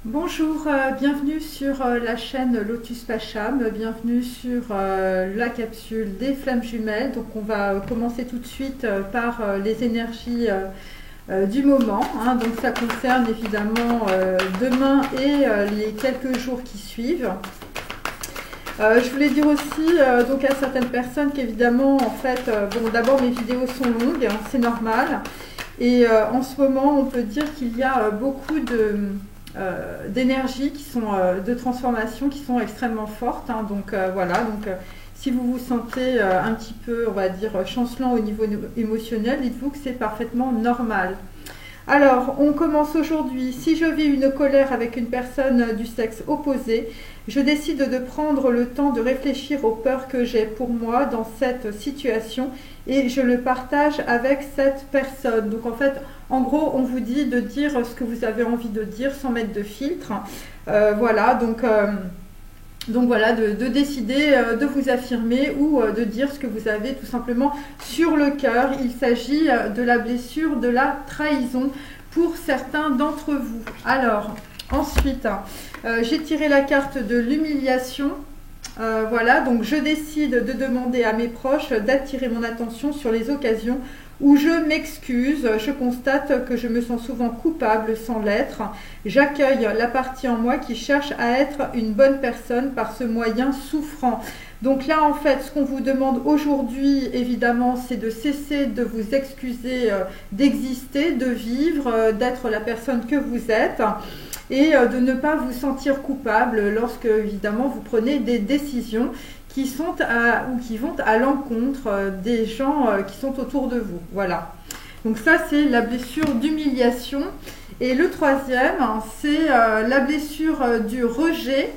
Bonjour, bienvenue sur la chaîne Lotus Pacham, bienvenue sur la capsule des flammes jumelles. Donc on va commencer tout de suite par les énergies du moment, hein. Donc ça concerne évidemment demain et les quelques jours qui suivent. Je voulais dire aussi donc à certaines personnes qu'évidemment en fait, bon d'abord mes vidéos sont longues, hein, c'est normal. Et en ce moment on peut dire qu'il y a beaucoup d'énergie qui sont de transformation qui sont extrêmement fortes, hein. Donc voilà, donc si vous vous sentez un petit peu, on va dire, chancelant au niveau émotionnel, dites-vous que c'est parfaitement normal. Alors, on commence aujourd'hui. Si je vis une colère avec une personne du sexe opposé, je décide de prendre le temps de réfléchir aux peurs que j'ai pour moi dans cette situation et je le partage avec cette personne. Donc en fait, en gros, on vous dit de dire ce que vous avez envie de dire sans mettre de filtre. Voilà, donc voilà, de décider de vous affirmer ou de dire ce que vous avez tout simplement sur le cœur. Il s'agit de la blessure de la trahison pour certains d'entre vous. Alors, ensuite, j'ai tiré la carte de l'humiliation. Voilà, donc je décide de demander à mes proches d'attirer mon attention sur les occasions où je m'excuse, je constate que je me sens souvent coupable sans l'être. J'accueille la partie en moi qui cherche à être une bonne personne par ce moyen souffrant. Donc là, en fait, ce qu'on vous demande aujourd'hui, évidemment, c'est de cesser de vous excuser d'exister, de vivre, d'être la personne que vous êtes et de ne pas vous sentir coupable lorsque, évidemment, vous prenez des décisions qui sont ou qui vont à l'encontre des gens qui sont autour de vous. Voilà. Donc ça, c'est la blessure d'humiliation. Et le troisième, c'est la blessure du rejet.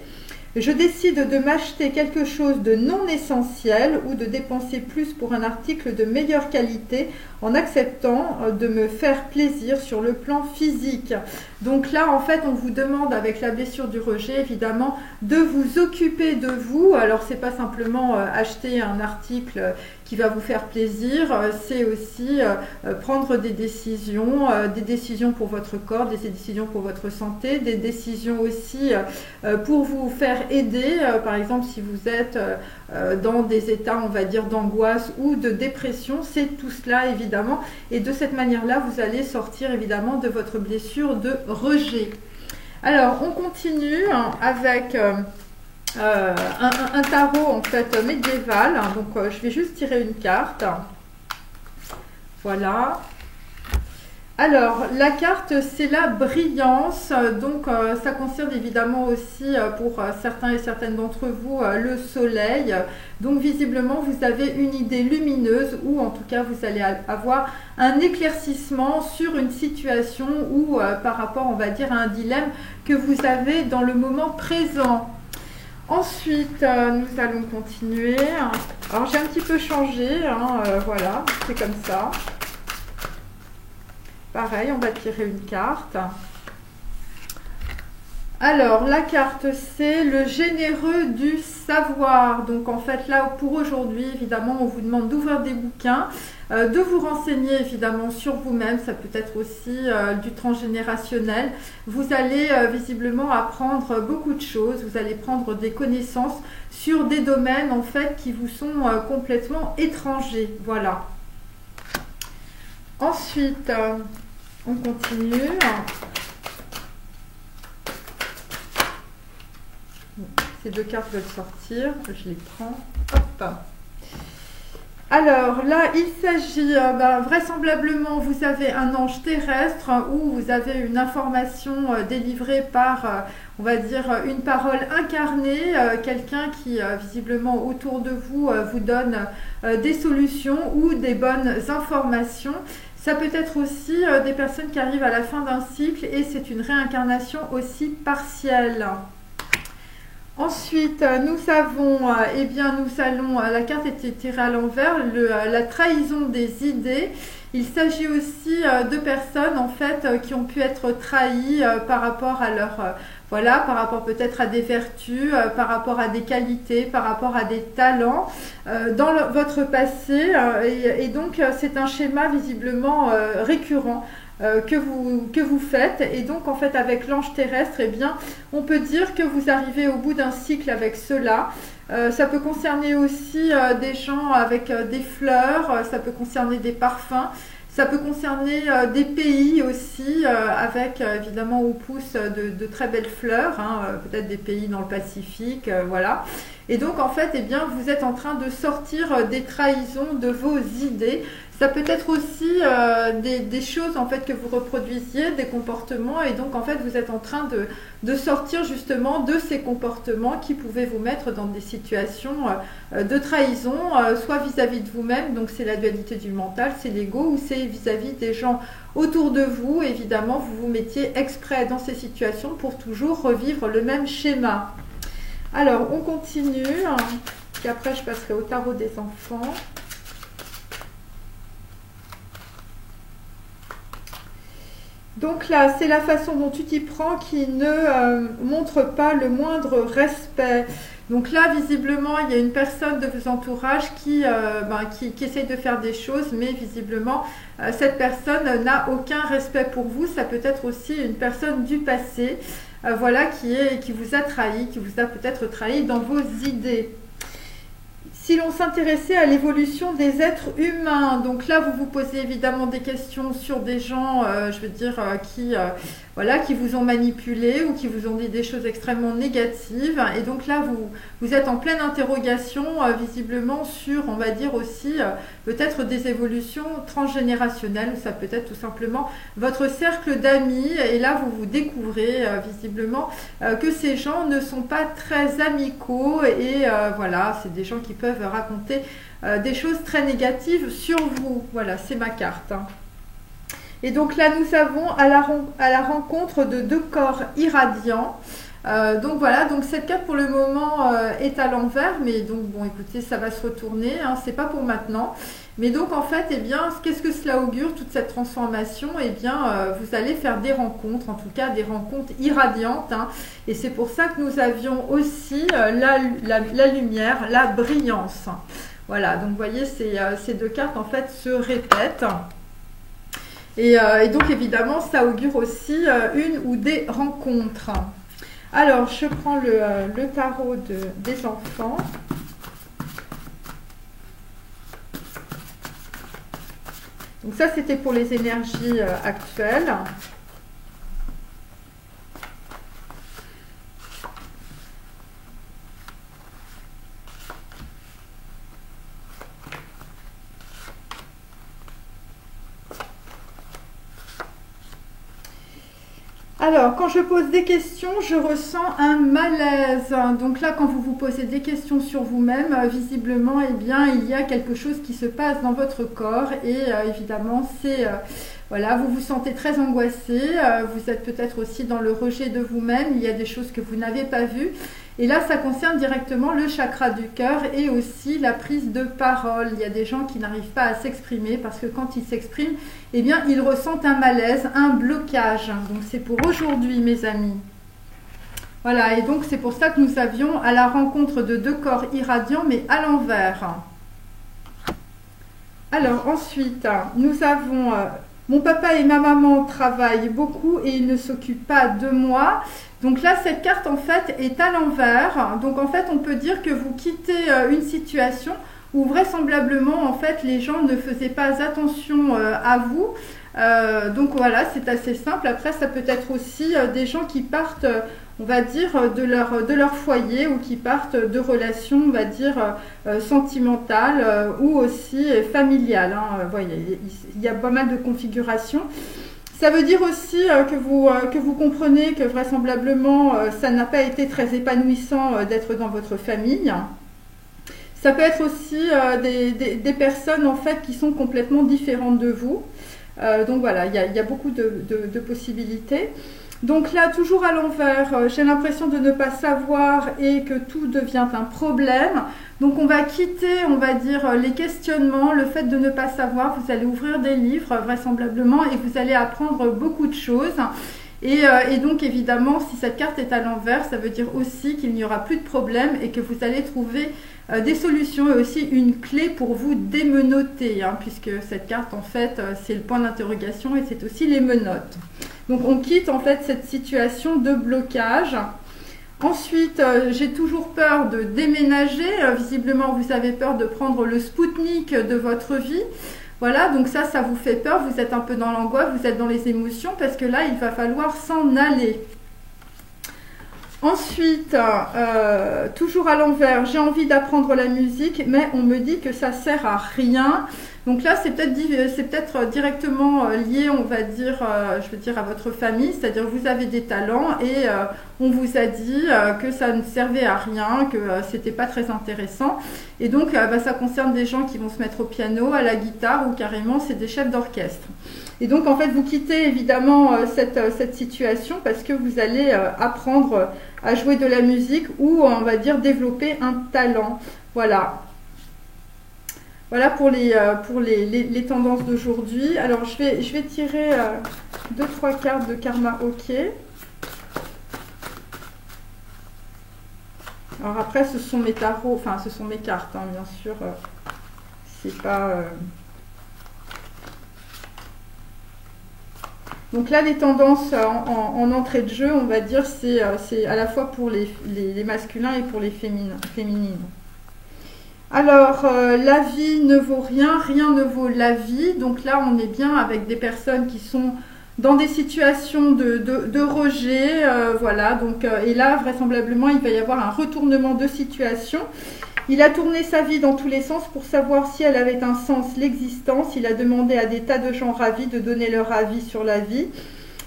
Je décide de m'acheter quelque chose de non essentiel ou de dépenser plus pour un article de meilleure qualité en acceptant de me faire plaisir sur le plan physique. Donc là, en fait, on vous demande avec la blessure du rejet, évidemment, de vous occuper de vous. Alors, c'est pas simplement acheter un article qui va vous faire plaisir, c'est aussi prendre des décisions pour votre corps, des décisions pour votre santé, des décisions aussi pour vous faire aider, par exemple si vous êtes dans des états, on va dire, d'angoisse ou de dépression, c'est tout cela évidemment, et de cette manière-là, vous allez sortir évidemment de votre blessure de rejet. Alors, on continue avec un tarot en fait médiéval, donc je vais juste tirer une carte. Voilà. Alors, la carte, c'est la brillance, donc ça concerne évidemment aussi pour certains et certaines d'entre vous le soleil. Donc visiblement, vous avez une idée lumineuse ou en tout cas, vous allez avoir un éclaircissement sur une situation ou par rapport, on va dire, à un dilemme que vous avez dans le moment présent. Ensuite, nous allons continuer. Alors, j'ai un petit peu changé, hein, voilà, c'est comme ça. Pareil, on va tirer une carte. Alors, la carte, c'est le généreux du savoir. Donc, en fait, là, pour aujourd'hui, évidemment, on vous demande d'ouvrir des bouquins, de vous renseigner, évidemment, sur vous-même. Ça peut être aussi du transgénérationnel. Vous allez visiblement apprendre beaucoup de choses. Vous allez prendre des connaissances sur des domaines, en fait, qui vous sont complètement étrangers. Voilà. Ensuite, on continue. Ces deux cartes veulent sortir. Je les prends. Hop. Alors là, il s'agit, vraisemblablement, vous avez un ange terrestre ou vous avez une information délivrée par, on va dire, une parole incarnée, quelqu'un qui, visiblement, autour de vous, vous donne des solutions ou des bonnes informations. Ça peut être aussi des personnes qui arrivent à la fin d'un cycle et c'est une réincarnation aussi partielle. Ensuite, nous avons, la carte était tirée à l'envers, la trahison des idées. Il s'agit aussi de personnes en fait qui ont pu être trahies par rapport à leur, voilà, par rapport peut-être à des vertus, par rapport à des qualités, par rapport à des talents dans votre passé. Et donc, c'est un schéma visiblement récurrent que vous faites. Et donc en fait avec l'ange terrestre, eh bien, on peut dire que vous arrivez au bout d'un cycle avec cela. Ça peut concerner aussi des gens avec des fleurs, ça peut concerner des parfums. Ça peut concerner des pays aussi, avec évidemment où poussent de très belles fleurs, hein, peut-être des pays dans le Pacifique, voilà. Et donc en fait, eh bien, vous êtes en train de sortir des trahisons de vos idées. Ça peut être aussi des choses en fait que vous reproduisiez, des comportements, et donc en fait vous êtes en train de sortir justement de ces comportements qui pouvaient vous mettre dans des situations de trahison, soit vis-à-vis de vous-même, donc c'est la dualité du mental, c'est l'ego, ou c'est vis-à-vis des gens autour de vous. Évidemment, vous vous mettiez exprès dans ces situations pour toujours revivre le même schéma. Alors, on continue, puis après je passerai au tarot des enfants. Donc là, c'est la façon dont tu t'y prends qui ne montre pas le moindre respect. Donc là, visiblement, il y a une personne de vos entourages qui essaye de faire des choses, mais visiblement, cette personne n'a aucun respect pour vous. Ça peut être aussi une personne du passé, voilà, qui vous a trahi, qui vous a peut-être trahi dans vos idées. Si l'on s'intéressait à l'évolution des êtres humains, donc là vous vous posez évidemment des questions sur des gens, je veux dire, qui vous ont manipulé ou qui vous ont dit des choses extrêmement négatives. Et donc là vous êtes en pleine interrogation, visiblement sur, on va dire aussi, peut-être des évolutions transgénérationnelles, ou ça peut être tout simplement votre cercle d'amis. Et là vous vous découvrez visiblement que ces gens ne sont pas très amicaux, et voilà, c'est des gens qui peuvent raconter des choses très négatives sur vous. Voilà, c'est ma carte, hein. Et donc là, nous avons à la rencontre de deux corps irradiants. Donc voilà, donc cette carte pour le moment est à l'envers, mais donc bon, écoutez, ça va se retourner, hein, c'est pas pour maintenant. Mais donc en fait, eh bien, qu'est-ce que cela augure, toute cette transformation? Eh bien, vous allez faire des rencontres, en tout cas des rencontres irradiantes, hein, et c'est pour ça que nous avions aussi la lumière, la brillance. Voilà, donc vous voyez, ces deux cartes en fait se répètent. Et donc évidemment, ça augure aussi une ou des rencontres. Alors, je prends le tarot des enfants. Donc ça, c'était pour les énergies actuelles. Alors, quand je pose des questions, je ressens un malaise. Donc là, quand vous vous posez des questions sur vous-même, visiblement, eh bien, il y a quelque chose qui se passe dans votre corps. Et évidemment, c'est... voilà, vous vous sentez très angoissé. Vous êtes peut-être aussi dans le rejet de vous-même. Il y a des choses que vous n'avez pas vues. Et là, ça concerne directement le chakra du cœur et aussi la prise de parole. Il y a des gens qui n'arrivent pas à s'exprimer parce que quand ils s'expriment, eh bien, ils ressentent un malaise, un blocage. Donc, c'est pour aujourd'hui, mes amis. Voilà, et donc c'est pour ça que nous avions à la rencontre de deux corps irradiants, mais à l'envers. Alors, ensuite, nous avons... mon papa et ma maman travaillent beaucoup et ils ne s'occupent pas de moi. Donc là, cette carte, en fait, est à l'envers. Donc, en fait, on peut dire que vous quittez une situation où vraisemblablement, en fait, les gens ne faisaient pas attention à vous. Donc, voilà, c'est assez simple. Après, ça peut être aussi des gens qui partent, on va dire, de leur foyer ou qui partent de relations, on va dire, sentimentales ou aussi familiales, hein. Voyez, il y a pas mal de configurations. Ça veut dire aussi que vous comprenez que vraisemblablement, ça n'a pas été très épanouissant d'être dans votre famille. Ça peut être aussi des personnes, en fait, qui sont complètement différentes de vous. Donc voilà, il y a beaucoup de possibilités. Donc là, toujours à l'envers, j'ai l'impression de ne pas savoir et que tout devient un problème. Donc on va quitter, on va dire, les questionnements, le fait de ne pas savoir. Vous allez ouvrir des livres vraisemblablement et vous allez apprendre beaucoup de choses. Et donc évidemment, si cette carte est à l'envers, ça veut dire aussi qu'il n'y aura plus de problème et que vous allez trouver des solutions et aussi une clé pour vous démenoter, hein, puisque cette carte en fait c'est le point d'interrogation et c'est aussi les menottes. Donc on quitte en fait cette situation de blocage. Ensuite, j'ai toujours peur de déménager. Visiblement, vous avez peur de prendre le Spoutnik de votre vie. Voilà, donc ça vous fait peur. Vous êtes un peu dans l'angoisse, vous êtes dans les émotions parce que là, il va falloir s'en aller. Ensuite, toujours à l'envers, j'ai envie d'apprendre la musique, mais on me dit que ça sert à rien. Donc là, c'est peut-être directement lié, on va dire, je veux dire, à votre famille, c'est-à-dire vous avez des talents et on vous a dit que ça ne servait à rien, que c'était pas très intéressant. Et donc, ça concerne des gens qui vont se mettre au piano, à la guitare ou carrément, c'est des chefs d'orchestre. Et donc, en fait, vous quittez évidemment cette situation parce que vous allez apprendre à jouer de la musique ou, on va dire, développer un talent. Voilà. Voilà pour les tendances d'aujourd'hui. Alors, je vais tirer 2-3 cartes de Karma OK. Alors après, ce sont mes tarots, enfin, ce sont mes cartes, hein, bien sûr. C'est pas... Donc là, les tendances en entrée de jeu, on va dire, c'est à la fois pour les masculins et pour les féminines. Alors, la vie ne vaut rien, rien ne vaut la vie. Donc là, on est bien avec des personnes qui sont dans des situations de rejet. Voilà, donc, et là, vraisemblablement, il va y avoir un retournement de situation. Il a tourné sa vie dans tous les sens pour savoir si elle avait un sens, l'existence. Il a demandé à des tas de gens ravis de donner leur avis sur la vie.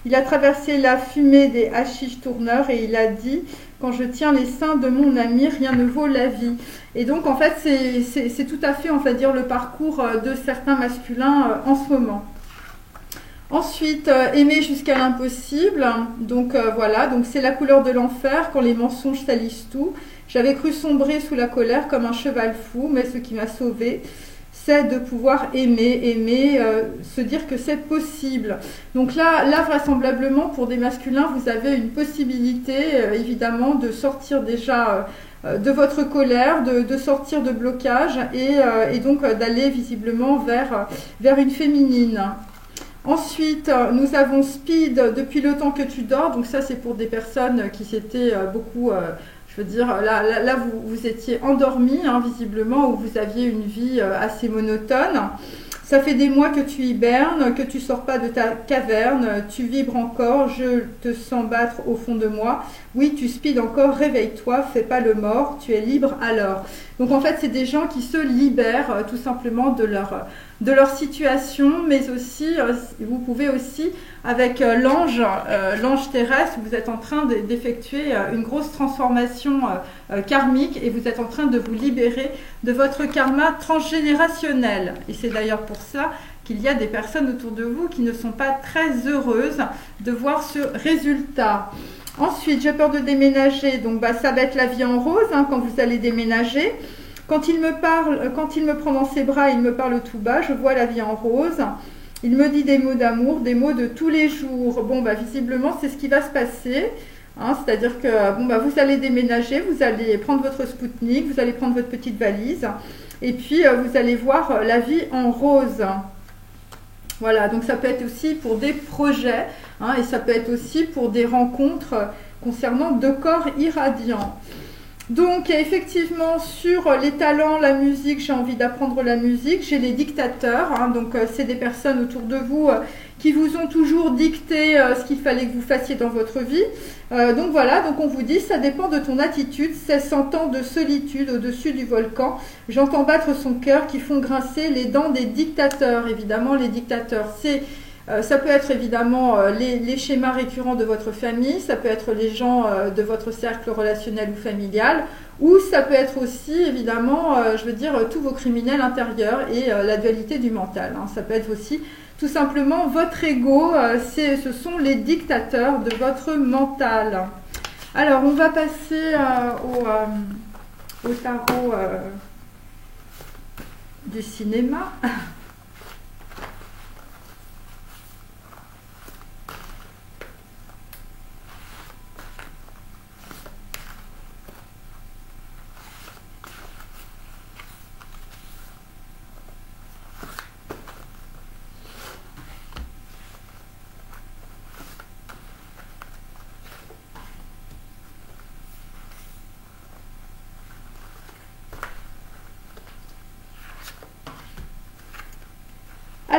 Il a traversé la fumée des hachiches tourneurs et il a dit « Quand je tiens les seins de mon ami, rien ne vaut la vie ». Et donc, en fait, c'est tout à fait, on va dire, le parcours de certains masculins en ce moment. Ensuite, aimer jusqu'à l'impossible. Donc, voilà, donc c'est la couleur de l'enfer quand les mensonges salissent tout. J'avais cru sombrer sous la colère comme un cheval fou, mais ce qui m'a sauvée, c'est de pouvoir aimer, se dire que c'est possible. Donc là, vraisemblablement, pour des masculins, vous avez une possibilité, évidemment, de sortir déjà de votre colère, de sortir de blocage et donc d'aller visiblement vers une féminine. Ensuite, nous avons Speed depuis le temps que tu dors. Donc ça, c'est pour des personnes qui s'étaient beaucoup... je veux dire, là vous étiez endormi, hein, visiblement, ou vous aviez une vie assez monotone. Ça fait des mois que tu hibernes, que tu sors pas de ta caverne, tu vibres encore, je te sens battre au fond de moi. Oui, tu speed encore, réveille-toi, fais pas le mort, tu es libre alors. Donc en fait, c'est des gens qui se libèrent tout simplement de leur situation, mais aussi, vous pouvez aussi, avec l'ange terrestre, vous êtes en train d'effectuer une grosse transformation karmique et vous êtes en train de vous libérer de votre karma transgénérationnel. Et c'est d'ailleurs pour ça qu'il y a des personnes autour de vous qui ne sont pas très heureuses de voir ce résultat. Ensuite, j'ai peur de déménager, donc ça va être la vie en rose hein, quand vous allez déménager. Quand il me parle, quand il me prend dans ses bras, il me parle tout bas, je vois la vie en rose. Il me dit des mots d'amour, des mots de tous les jours. Bon, visiblement, c'est ce qui va se passer. Hein, c'est-à-dire que vous allez déménager, vous allez prendre votre Spoutnik, vous allez prendre votre petite valise. Et puis, vous allez voir la vie en rose. Voilà, donc ça peut être aussi pour des projets. Hein, et ça peut être aussi pour des rencontres concernant deux corps irradiants. Donc effectivement sur les talents, la musique, j'ai envie d'apprendre la musique, j'ai les dictateurs, hein, donc c'est des personnes autour de vous qui vous ont toujours dicté ce qu'il fallait que vous fassiez dans votre vie. Donc voilà, donc on vous dit ça dépend de ton attitude, c'est 100 ans de solitude au-dessus du volcan. J'entends battre son cœur qui font grincer les dents des dictateurs. Évidemment les dictateurs c'est... ça peut être évidemment les schémas récurrents de votre famille, ça peut être les gens de votre cercle relationnel ou familial, ou ça peut être aussi évidemment, je veux dire, tous vos criminels intérieurs et la dualité du mental. Hein. Ça peut être aussi tout simplement votre ego, ce sont les dictateurs de votre mental. Alors, on va passer au tarot du cinéma.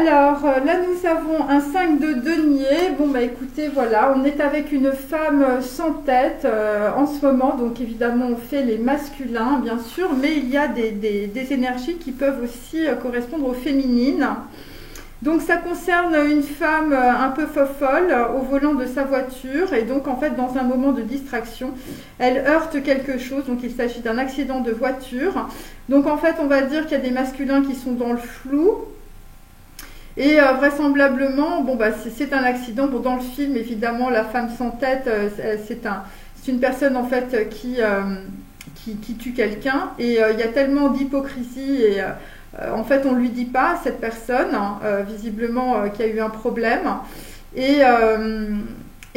Alors là, nous avons un 5 de denier. Bon, bah écoutez, voilà, on est avec une femme sans tête en ce moment. Donc évidemment, on fait les masculins, bien sûr, mais il y a des énergies qui peuvent aussi correspondre aux féminines. Donc ça concerne une femme un peu fofolle au volant de sa voiture et donc en fait dans un moment de distraction, elle heurte quelque chose, donc il s'agit d'un accident de voiture. Donc en fait on va dire qu'il y a des masculins qui sont dans le flou et vraisemblablement, bon bah c'est un accident. Bon, dans le film évidemment la femme sans tête c'est une personne en fait qui tue quelqu'un et il y a tellement d'hypocrisie et en fait, on ne lui dit pas à cette personne, visiblement, qu'il y a eu un problème. Et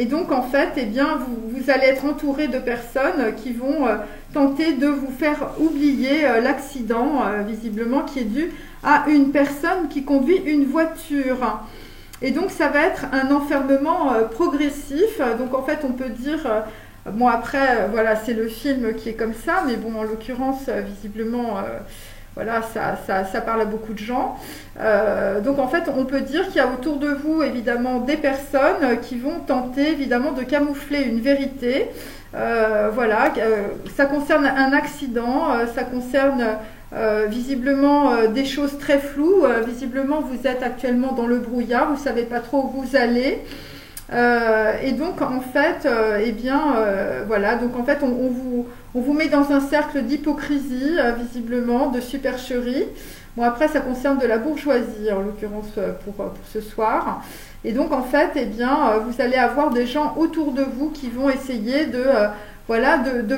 donc, en fait, eh bien, vous allez être entouré de personnes qui vont tenter de vous faire oublier l'accident, visiblement, qui est dû à une personne qui conduit une voiture. Et donc, ça va être un enfermement progressif. Donc, en fait, on peut dire... bon, après, voilà, c'est le film qui est comme ça, mais bon, en l'occurrence, visiblement... voilà, ça parle à beaucoup de gens. Donc en fait, on peut dire qu'il y a autour de vous évidemment des personnes qui vont tenter évidemment de camoufler une vérité. Voilà, ça concerne un accident, ça concerne visiblement des choses très floues. Visiblement, vous êtes actuellement dans le brouillard, vous ne savez pas trop où vous allez. Et donc en fait, eh bien, voilà, donc en fait on vous met dans un cercle d'hypocrisie, visiblement, de supercherie. Bon, après, ça concerne de la bourgeoisie, en l'occurrence, pour ce soir. Et donc, en fait, eh bien, vous allez avoir des gens autour de vous qui vont essayer voilà, de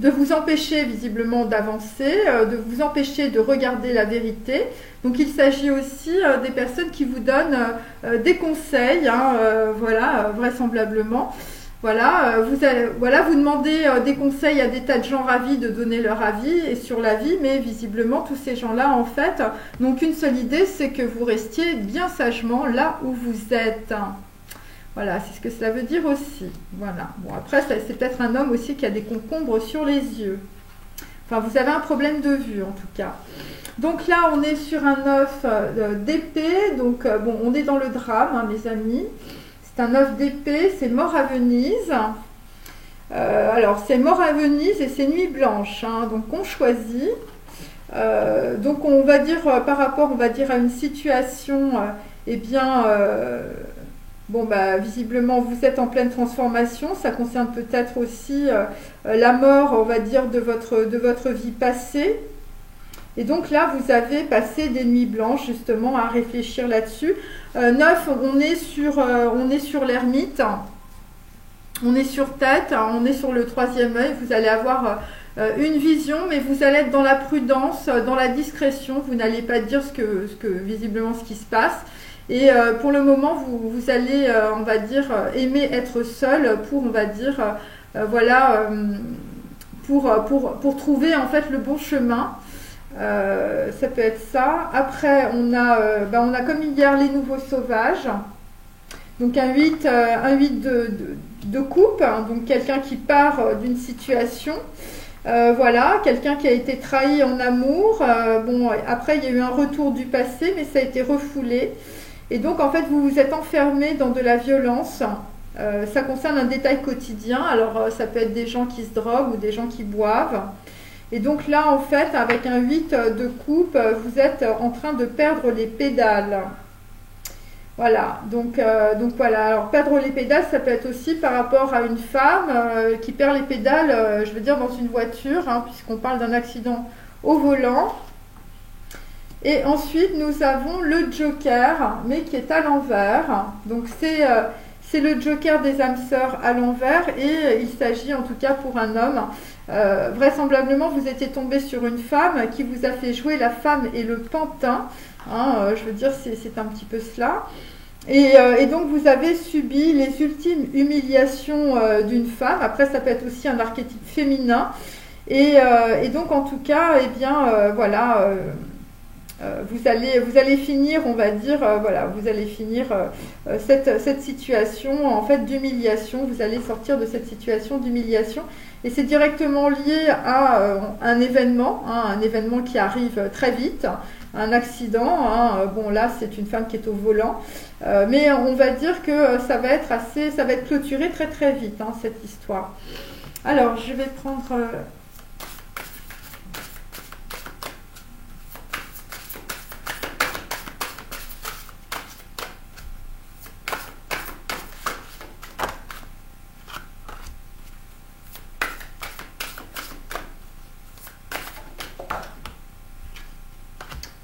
vous empêcher, visiblement, d'avancer, de vous empêcher de regarder la vérité. Donc, il s'agit aussi des personnes qui vous donnent des conseils, hein, voilà, vraisemblablement. Voilà, vous demandez des conseils à des tas de gens ravis de donner leur avis et sur la vie, mais visiblement tous ces gens-là en fait n'ont qu'une seule idée, c'est que vous restiez bien sagement là où vous êtes. Voilà, c'est ce que cela veut dire aussi. Voilà. Bon, après, c'est peut-être un homme aussi qui a des concombres sur les yeux. Enfin, vous avez un problème de vue en tout cas. Donc là, on est sur un 9 d'épée, donc bon, on est dans le drame, hein, mes amis. C'est un 9 d'épée, c'est mort à Venise. Alors, c'est mort à Venise et c'est nuit blanche. Hein, donc, on choisit. Donc, on va dire, par rapport, on va dire, à une situation, eh bien, bon, bah, visiblement, vous êtes en pleine transformation. Ça concerne peut-être aussi la mort, on va dire, de votre vie passée. Et donc là, vous avez passé des nuits blanches, justement, à réfléchir là-dessus. 9, on est sur l'ermite, on est sur tête, on est sur le troisième œil. Vous allez avoir une vision, mais vous allez être dans la prudence, dans la discrétion. Vous n'allez pas dire visiblement ce qui se passe. Et pour le moment, vous allez, on va dire, aimer être seul pour, on va dire, voilà, pour trouver en fait le bon chemin. Ça peut être ça. Après, on a comme hier les nouveaux sauvages. Donc un 8 de coupe, hein, donc quelqu'un qui part d'une situation. Voilà, quelqu'un qui a été trahi en amour. Bon, après, il y a eu un retour du passé, mais ça a été refoulé. Et donc, en fait, vous vous êtes enfermé dans de la violence. Ça concerne un détail quotidien. Alors, ça peut être des gens qui se droguent ou des gens qui boivent. Et donc là, en fait, avec un 8 de coupe, vous êtes en train de perdre les pédales. Voilà, donc voilà. Alors, perdre les pédales, ça peut être aussi par rapport à une femme qui perd les pédales, je veux dire, dans une voiture, hein, puisqu'on parle d'un accident au volant. Et ensuite, nous avons le Joker, mais qui est à l'envers. Donc, c'est le Joker des âmes sœurs à l'envers et il s'agit en tout cas pour un homme. Vraisemblablement, vous étiez tombé sur une femme qui vous a fait jouer la femme et le pantin. Hein, je veux dire, c'est un petit peu cela. Et donc, vous avez subi les ultimes humiliations d'une femme. Après, ça peut être aussi un archétype féminin. Et donc, en tout cas, eh bien, voilà... vous allez finir, on va dire, voilà, vous allez finir cette situation en fait d'humiliation. Vous allez sortir de cette situation d'humiliation et c'est directement lié à un événement, hein, un événement qui arrive très vite. un accident. Hein. Bon, là, c'est une femme qui est au volant. Mais on va dire que ça va être clôturé très très vite, hein, cette histoire. Alors, je vais prendre...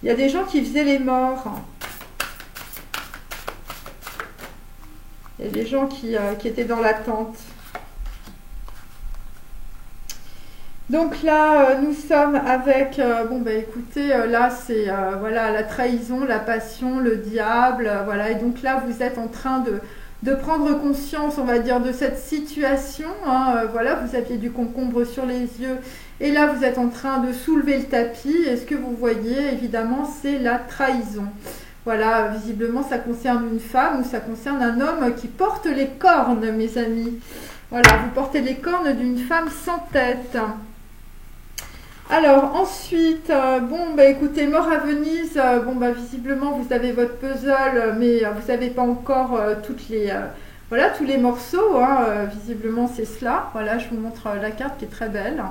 Il y a des gens qui faisaient les morts. Il y a des gens qui étaient dans l'attente. Donc là, nous sommes avec, bon bah écoutez, là c'est voilà, la trahison, la passion, le diable, voilà. Et donc là, vous êtes en train de prendre conscience, on va dire, de cette situation. Hein, voilà, vous aviez du concombre sur les yeux. Et là, vous êtes en train de soulever le tapis. Et ce que vous voyez, évidemment, c'est la trahison. Voilà, visiblement, ça concerne une femme ou ça concerne un homme qui porte les cornes, mes amis. Voilà, vous portez les cornes d'une femme sans tête. Alors, ensuite, bon, bah écoutez, mort à Venise, bon, bah visiblement, vous avez votre puzzle, mais vous n'avez pas encore voilà, tous les morceaux. Hein, visiblement, c'est cela. Voilà, je vous montre la carte qui est très belle.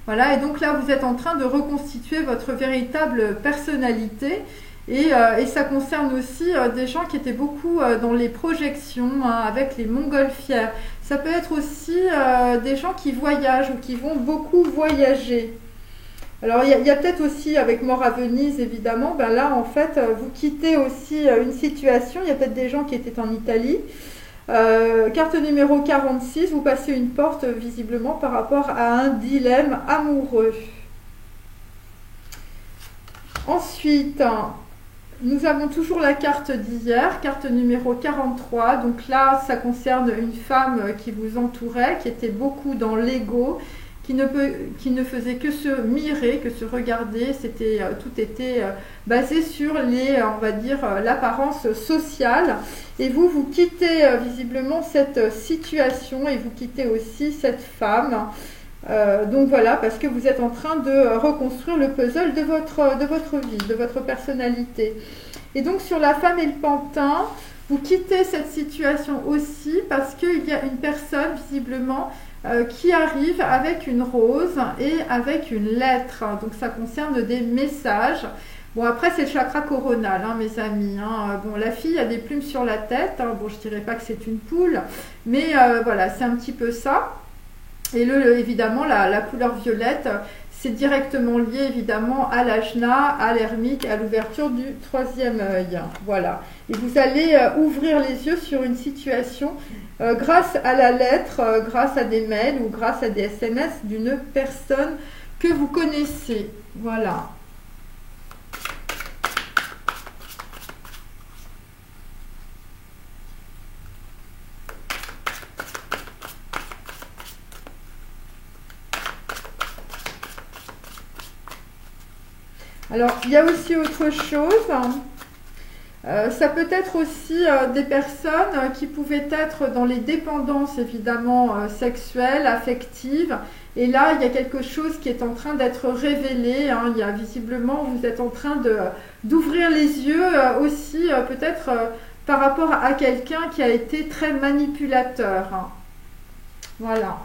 Voilà, et donc là, vous êtes en train de reconstituer votre véritable personnalité. Et ça concerne aussi des gens qui étaient beaucoup dans les projections, hein, avec les montgolfières. Ça peut être aussi des gens qui voyagent ou qui vont beaucoup voyager. Alors, il y a peut-être aussi, avec mort à Venise, évidemment, ben là, en fait, vous quittez aussi une situation. Il y a peut-être des gens qui étaient en Italie. Carte numéro 46, vous passez une porte, visiblement, par rapport à un dilemme amoureux. Ensuite, nous avons toujours la carte d'hier, carte numéro 43. Donc là, ça concerne une femme qui vous entourait, qui était beaucoup dans l'ego, qui ne faisait que se mirer, que se regarder. Tout était basé sur on va dire, l'apparence sociale. Et vous quittez visiblement cette situation et vous quittez aussi cette femme. Donc voilà, parce que vous êtes en train de reconstruire le puzzle de votre vie, de votre personnalité. Et donc sur la femme et le pantin, vous quittez cette situation aussi parce qu'il y a une personne visiblement qui arrive avec une rose et avec une lettre. Donc ça concerne des messages. Bon, après c'est le chakra coronal, hein, mes amis. Hein. Bon, la fille a des plumes sur la tête. Hein. Bon, je dirais pas que c'est une poule, mais voilà, c'est un petit peu ça. Et évidemment, la couleur violette, c'est directement lié évidemment à l'ajna, à l'hermite, à l'ouverture du troisième œil. Voilà. Et vous allez ouvrir les yeux sur une situation grâce à la lettre, grâce à des mails ou grâce à des SMS d'une personne que vous connaissez. Voilà. Alors, il y a aussi autre chose. Ça peut être aussi des personnes qui pouvaient être dans les dépendances, évidemment, sexuelles, affectives. Et là, il y a quelque chose qui est en train d'être révélé. Hein. Il y a visiblement, vous êtes en train d'ouvrir les yeux aussi, peut-être par rapport à quelqu'un qui a été très manipulateur. Hein. Voilà.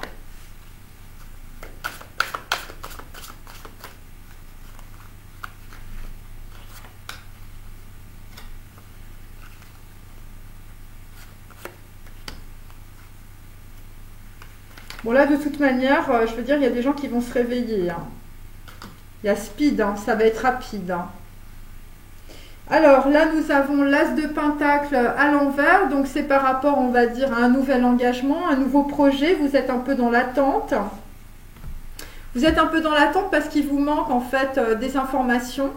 Bon là, de toute manière, je veux dire, il y a des gens qui vont se réveiller. Hein. Il y a speed, hein, ça va être rapide. Hein. Alors là, nous avons l'as de pentacle à l'envers. Donc c'est par rapport, on va dire, à un nouvel engagement, un nouveau projet. Vous êtes un peu dans l'attente. Vous êtes un peu dans l'attente parce qu'il vous manque en fait des informations.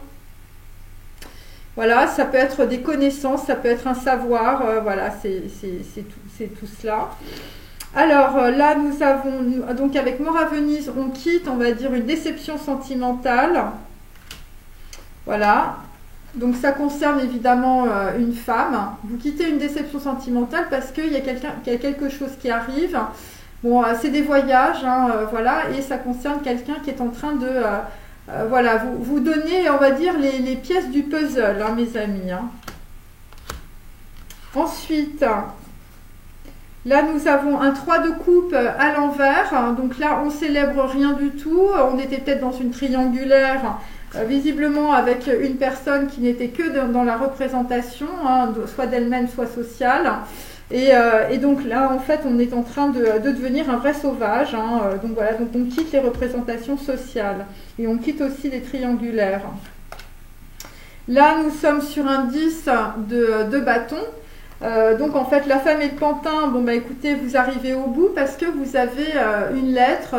Voilà, ça peut être des connaissances, ça peut être un savoir. Voilà, c'est tout cela. Alors là, nous avons, donc avec mort à Venise, on quitte, on va dire, une déception sentimentale. Voilà. Donc ça concerne évidemment une femme. Vous quittez une déception sentimentale parce qu'il y a quelque chose qui arrive. Bon, c'est des voyages, hein, voilà, et ça concerne quelqu'un qui est en train voilà, vous donnez, on va dire, les pièces du puzzle, hein, mes amis. Hein. Ensuite, là, nous avons un 3 de coupe à l'envers. Donc là, on célèbre rien du tout. On était peut-être dans une triangulaire, visiblement avec une personne qui n'était que dans la représentation, hein, soit d'elle-même, soit sociale. Et donc là, en fait, on est en train de devenir un vrai sauvage. Hein. Donc voilà, donc on quitte les représentations sociales. Et on quitte aussi les triangulaires. Là, nous sommes sur un 10 de bâton. Donc en fait la femme et le pantin, bon bah écoutez, vous arrivez au bout parce que vous avez une lettre,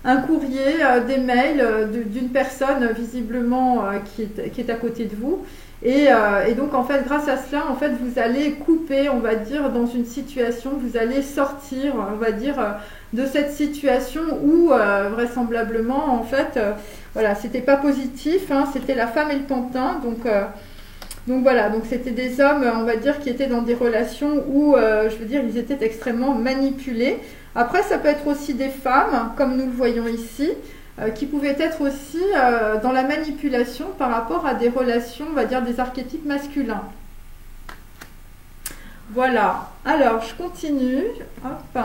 un courrier, des mails d'une personne visiblement qui est à côté de vous et donc en fait grâce à cela en fait vous allez couper, on va dire, dans une situation, vous allez sortir, on va dire, de cette situation où vraisemblablement en fait voilà, c'était pas positif, hein, c'était la femme et le pantin, donc voilà, donc c'était des hommes, on va dire, qui étaient dans des relations où, je veux dire, ils étaient extrêmement manipulés. Après, ça peut être aussi des femmes, comme nous le voyons ici, qui pouvaient être aussi dans la manipulation par rapport à des relations, on va dire, des archétypes masculins. Voilà, alors je continue. Hop.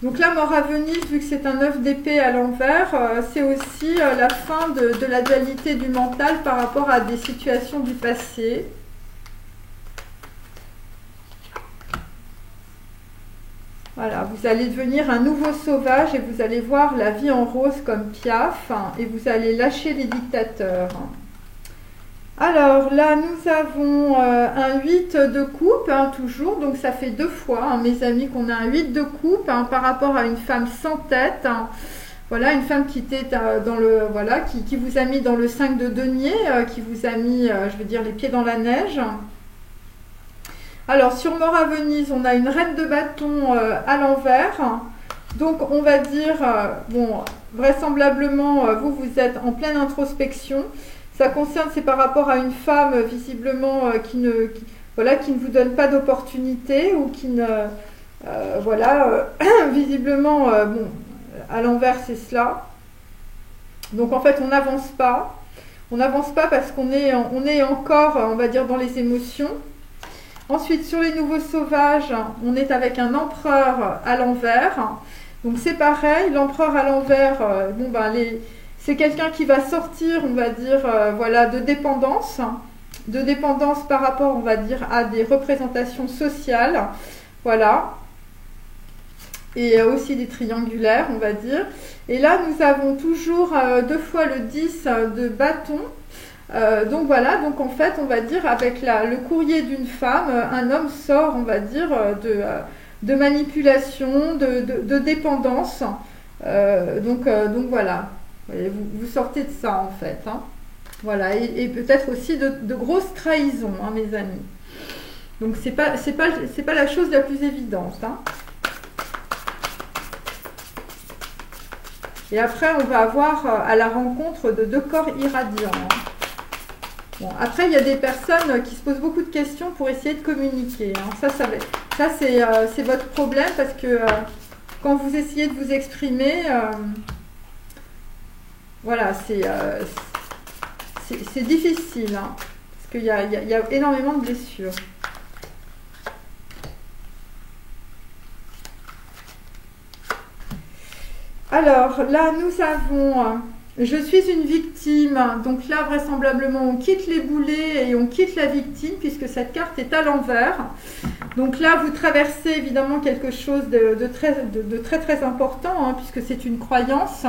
Donc là, mort à Venise, vu que c'est un 9 d'épée à l'envers, c'est aussi la fin de la dualité du mental par rapport à des situations du passé. Voilà, vous allez devenir un nouveau sauvage et vous allez voir la vie en rose comme Piaf, hein, et vous allez lâcher les dictateurs. Alors là, nous avons un 8 de coupe, hein, toujours, donc ça fait 2 fois, hein, mes amis, qu'on a un 8 de coupe, hein, par rapport à une femme sans tête. Hein. Voilà, une femme qui était dans le, voilà, qui vous a mis dans le 5 de denier, qui vous a mis, je veux dire, les pieds dans la neige. Alors, sur Mort à Venise, on a une reine de bâton à l'envers. Donc, on va dire, bon, vraisemblablement, vous êtes en pleine introspection. Ça concerne, c'est par rapport à une femme visiblement qui ne vous donne pas d'opportunité ou qui ne, voilà, visiblement, bon, à l'envers c'est cela. Donc en fait on n'avance pas. On n'avance pas parce qu'on est, on est encore, on va dire, dans les émotions. Ensuite sur les nouveaux sauvages, on est avec un empereur à l'envers. Donc c'est pareil, l'empereur à l'envers, bon ben c'est quelqu'un qui va sortir, on va dire, voilà, de dépendance par rapport, on va dire, à des représentations sociales, voilà, et aussi des triangulaires, on va dire. Et là, nous avons toujours 2 fois le 10 de bâton. Donc voilà, donc en fait, on va dire, avec le courrier d'une femme, un homme sort, on va dire, de manipulation, de dépendance. Donc voilà. Vous sortez de ça en fait, hein. Voilà, et peut-être aussi de grosses trahisons, hein, mes amis. Donc c'est pas la chose la plus évidente, hein. Et après on va avoir à la rencontre de 2 corps irradiants. Hein. Bon, après il y a des personnes qui se posent beaucoup de questions pour essayer de communiquer. Hein. Ça c'est votre problème parce que quand vous essayez de vous exprimer. Voilà, c'est difficile, hein, parce qu'il y a énormément de blessures. Alors, là, nous avons je suis une victime. Donc là, vraisemblablement, on quitte les boulets et on quitte la victime, puisque cette carte est à l'envers. Donc là, vous traversez évidemment quelque chose de très important, hein, puisque c'est une croyance.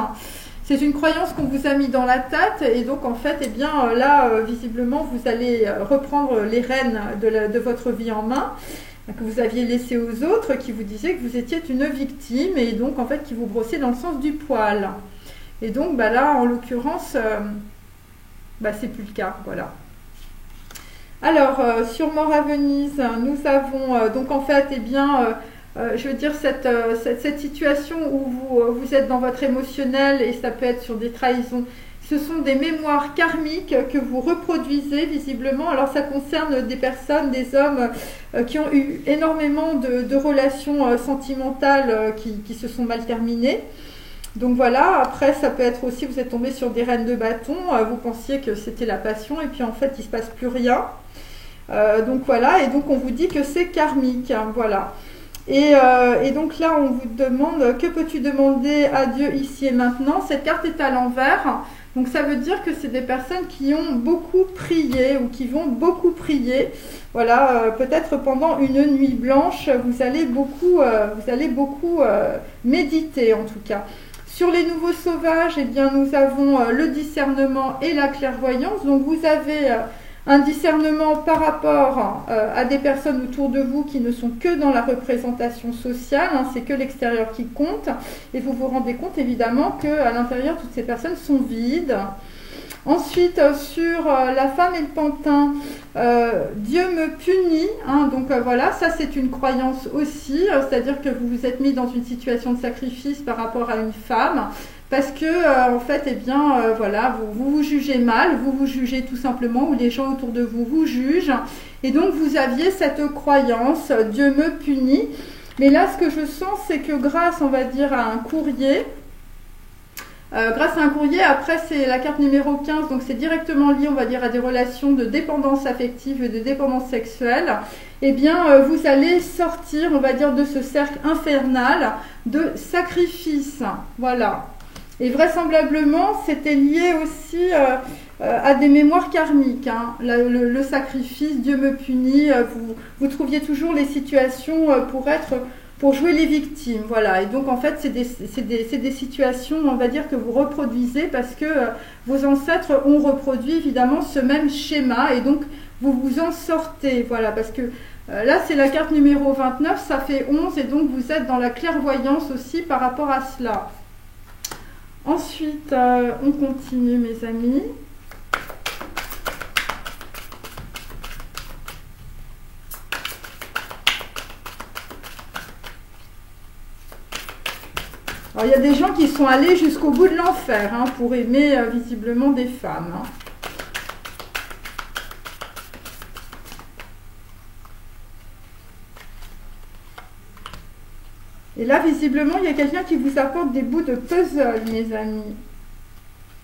C'est une croyance qu'on vous a mis dans la tête et donc en fait, eh bien là, visiblement, vous allez reprendre les rênes de votre vie en main que vous aviez laissé aux autres, qui vous disaient que vous étiez une victime et donc en fait qui vous brossaient dans le sens du poil. Et donc bah, là, en l'occurrence, bah, c'est plus le cas, voilà. Alors, sur Mort à Venise, nous avons donc en fait, eh bien, je veux dire, cette situation où vous êtes dans votre émotionnel et ça peut être sur des trahisons, Ce sont des mémoires karmiques que vous reproduisez visiblement. Alors ça concerne des personnes, des hommes qui ont eu énormément de relations sentimentales qui se sont mal terminées. Donc voilà, après ça peut être aussi, vous êtes tombé sur des reines de bâton, vous pensiez que c'était la passion et puis en fait il ne se passe plus rien. Donc voilà, et donc on vous dit que c'est karmique, hein, voilà. Et donc là on vous demande, que peux-tu demander à Dieu ici et maintenant? Cette carte est à l'envers, donc ça veut dire que c'est des personnes qui ont beaucoup prié ou qui vont beaucoup prier. Voilà, peut-être pendant une nuit blanche, vous allez beaucoup méditer en tout cas. Sur les nouveaux sauvages, eh bien, nous avons le discernement et la clairvoyance. Donc, vous avez un discernement par rapport à des personnes autour de vous qui ne sont que dans la représentation sociale. Hein, c'est que l'extérieur qui compte. Et vous vous rendez compte, évidemment, qu'à l'intérieur, toutes ces personnes sont vides. Ensuite, sur la femme et le pantin, Dieu me punit. Hein, donc voilà, ça c'est une croyance aussi, c'est-à-dire que vous vous êtes mis dans une situation de sacrifice par rapport à une femme, parce que en fait, eh bien, voilà, vous jugez mal, vous vous jugez tout simplement, ou les gens autour de vous vous jugent, et donc vous aviez cette croyance, Dieu me punit. Mais là, ce que je sens, c'est que grâce, on va dire, à un courrier, après c'est la carte numéro 15, donc c'est directement lié, on va dire, à des relations de dépendance affective et de dépendance sexuelle. Eh bien, vous allez sortir, on va dire, de ce cercle infernal de sacrifice. Voilà. Et vraisemblablement, c'était lié aussi à des mémoires karmiques. Hein. Le sacrifice, Dieu me punit, vous trouviez toujours les situations pour jouer les victimes, voilà. Et donc en fait c'est des situations, on va dire, que vous reproduisez parce que vos ancêtres ont reproduit évidemment ce même schéma et donc vous vous en sortez, voilà, parce que là c'est la carte numéro 29, ça fait 11 et donc vous êtes dans la clairvoyance aussi par rapport à cela. Ensuite on continue mes amis. Alors, il y a des gens qui sont allés jusqu'au bout de l'enfer hein, pour aimer visiblement des femmes. Hein. Et là, visiblement, il y a quelqu'un qui vous apporte des bouts de puzzle, mes amis,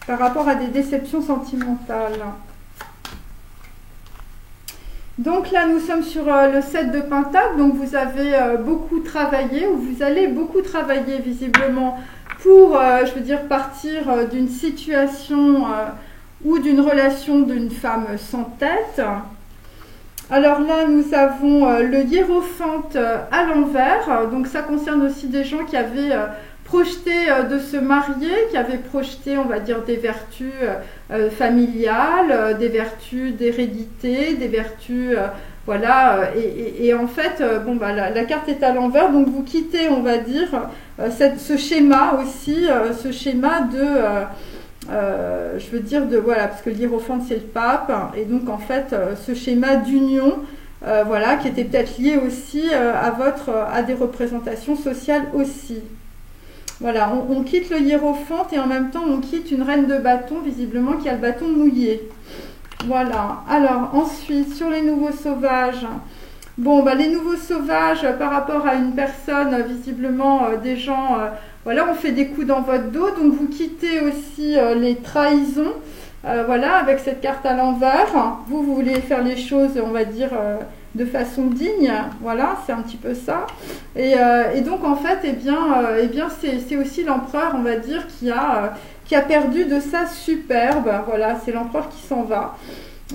par rapport à des déceptions sentimentales. Donc là, nous sommes sur le 7 de Pentacle, donc vous avez beaucoup travaillé, ou vous allez beaucoup travailler visiblement pour, je veux dire, partir d'une situation ou d'une relation d'une femme sans tête. Alors là, nous avons le hiérophante à l'envers, donc ça concerne aussi des gens qui avaient projeté de se marier, qui avaient projeté, on va dire, des vertus familiales, des vertus d'hérédité, des vertus, voilà, et en fait, bon, bah, la carte est à l'envers, donc vous quittez, on va dire, ce schéma aussi, ce schéma de... je veux dire voilà, parce que l'hiérophante c'est le pape, et donc en fait ce schéma d'union, voilà, qui était peut-être lié aussi à des représentations sociales aussi. Voilà, on quitte le hiérophante et en même temps on quitte une reine de bâton, visiblement qui a le bâton mouillé. Voilà, alors ensuite sur les nouveaux sauvages. Bon, bah, les nouveaux sauvages par rapport à une personne, visiblement des gens, voilà, on fait des coups dans votre dos, donc vous quittez aussi les trahisons, voilà, avec cette carte à l'envers. Vous voulez faire les choses, on va dire, de façon digne, voilà, c'est un petit peu ça. Et donc en fait, eh bien c'est aussi l'empereur, on va dire, qui a perdu de sa superbe, voilà, c'est l'empereur qui s'en va.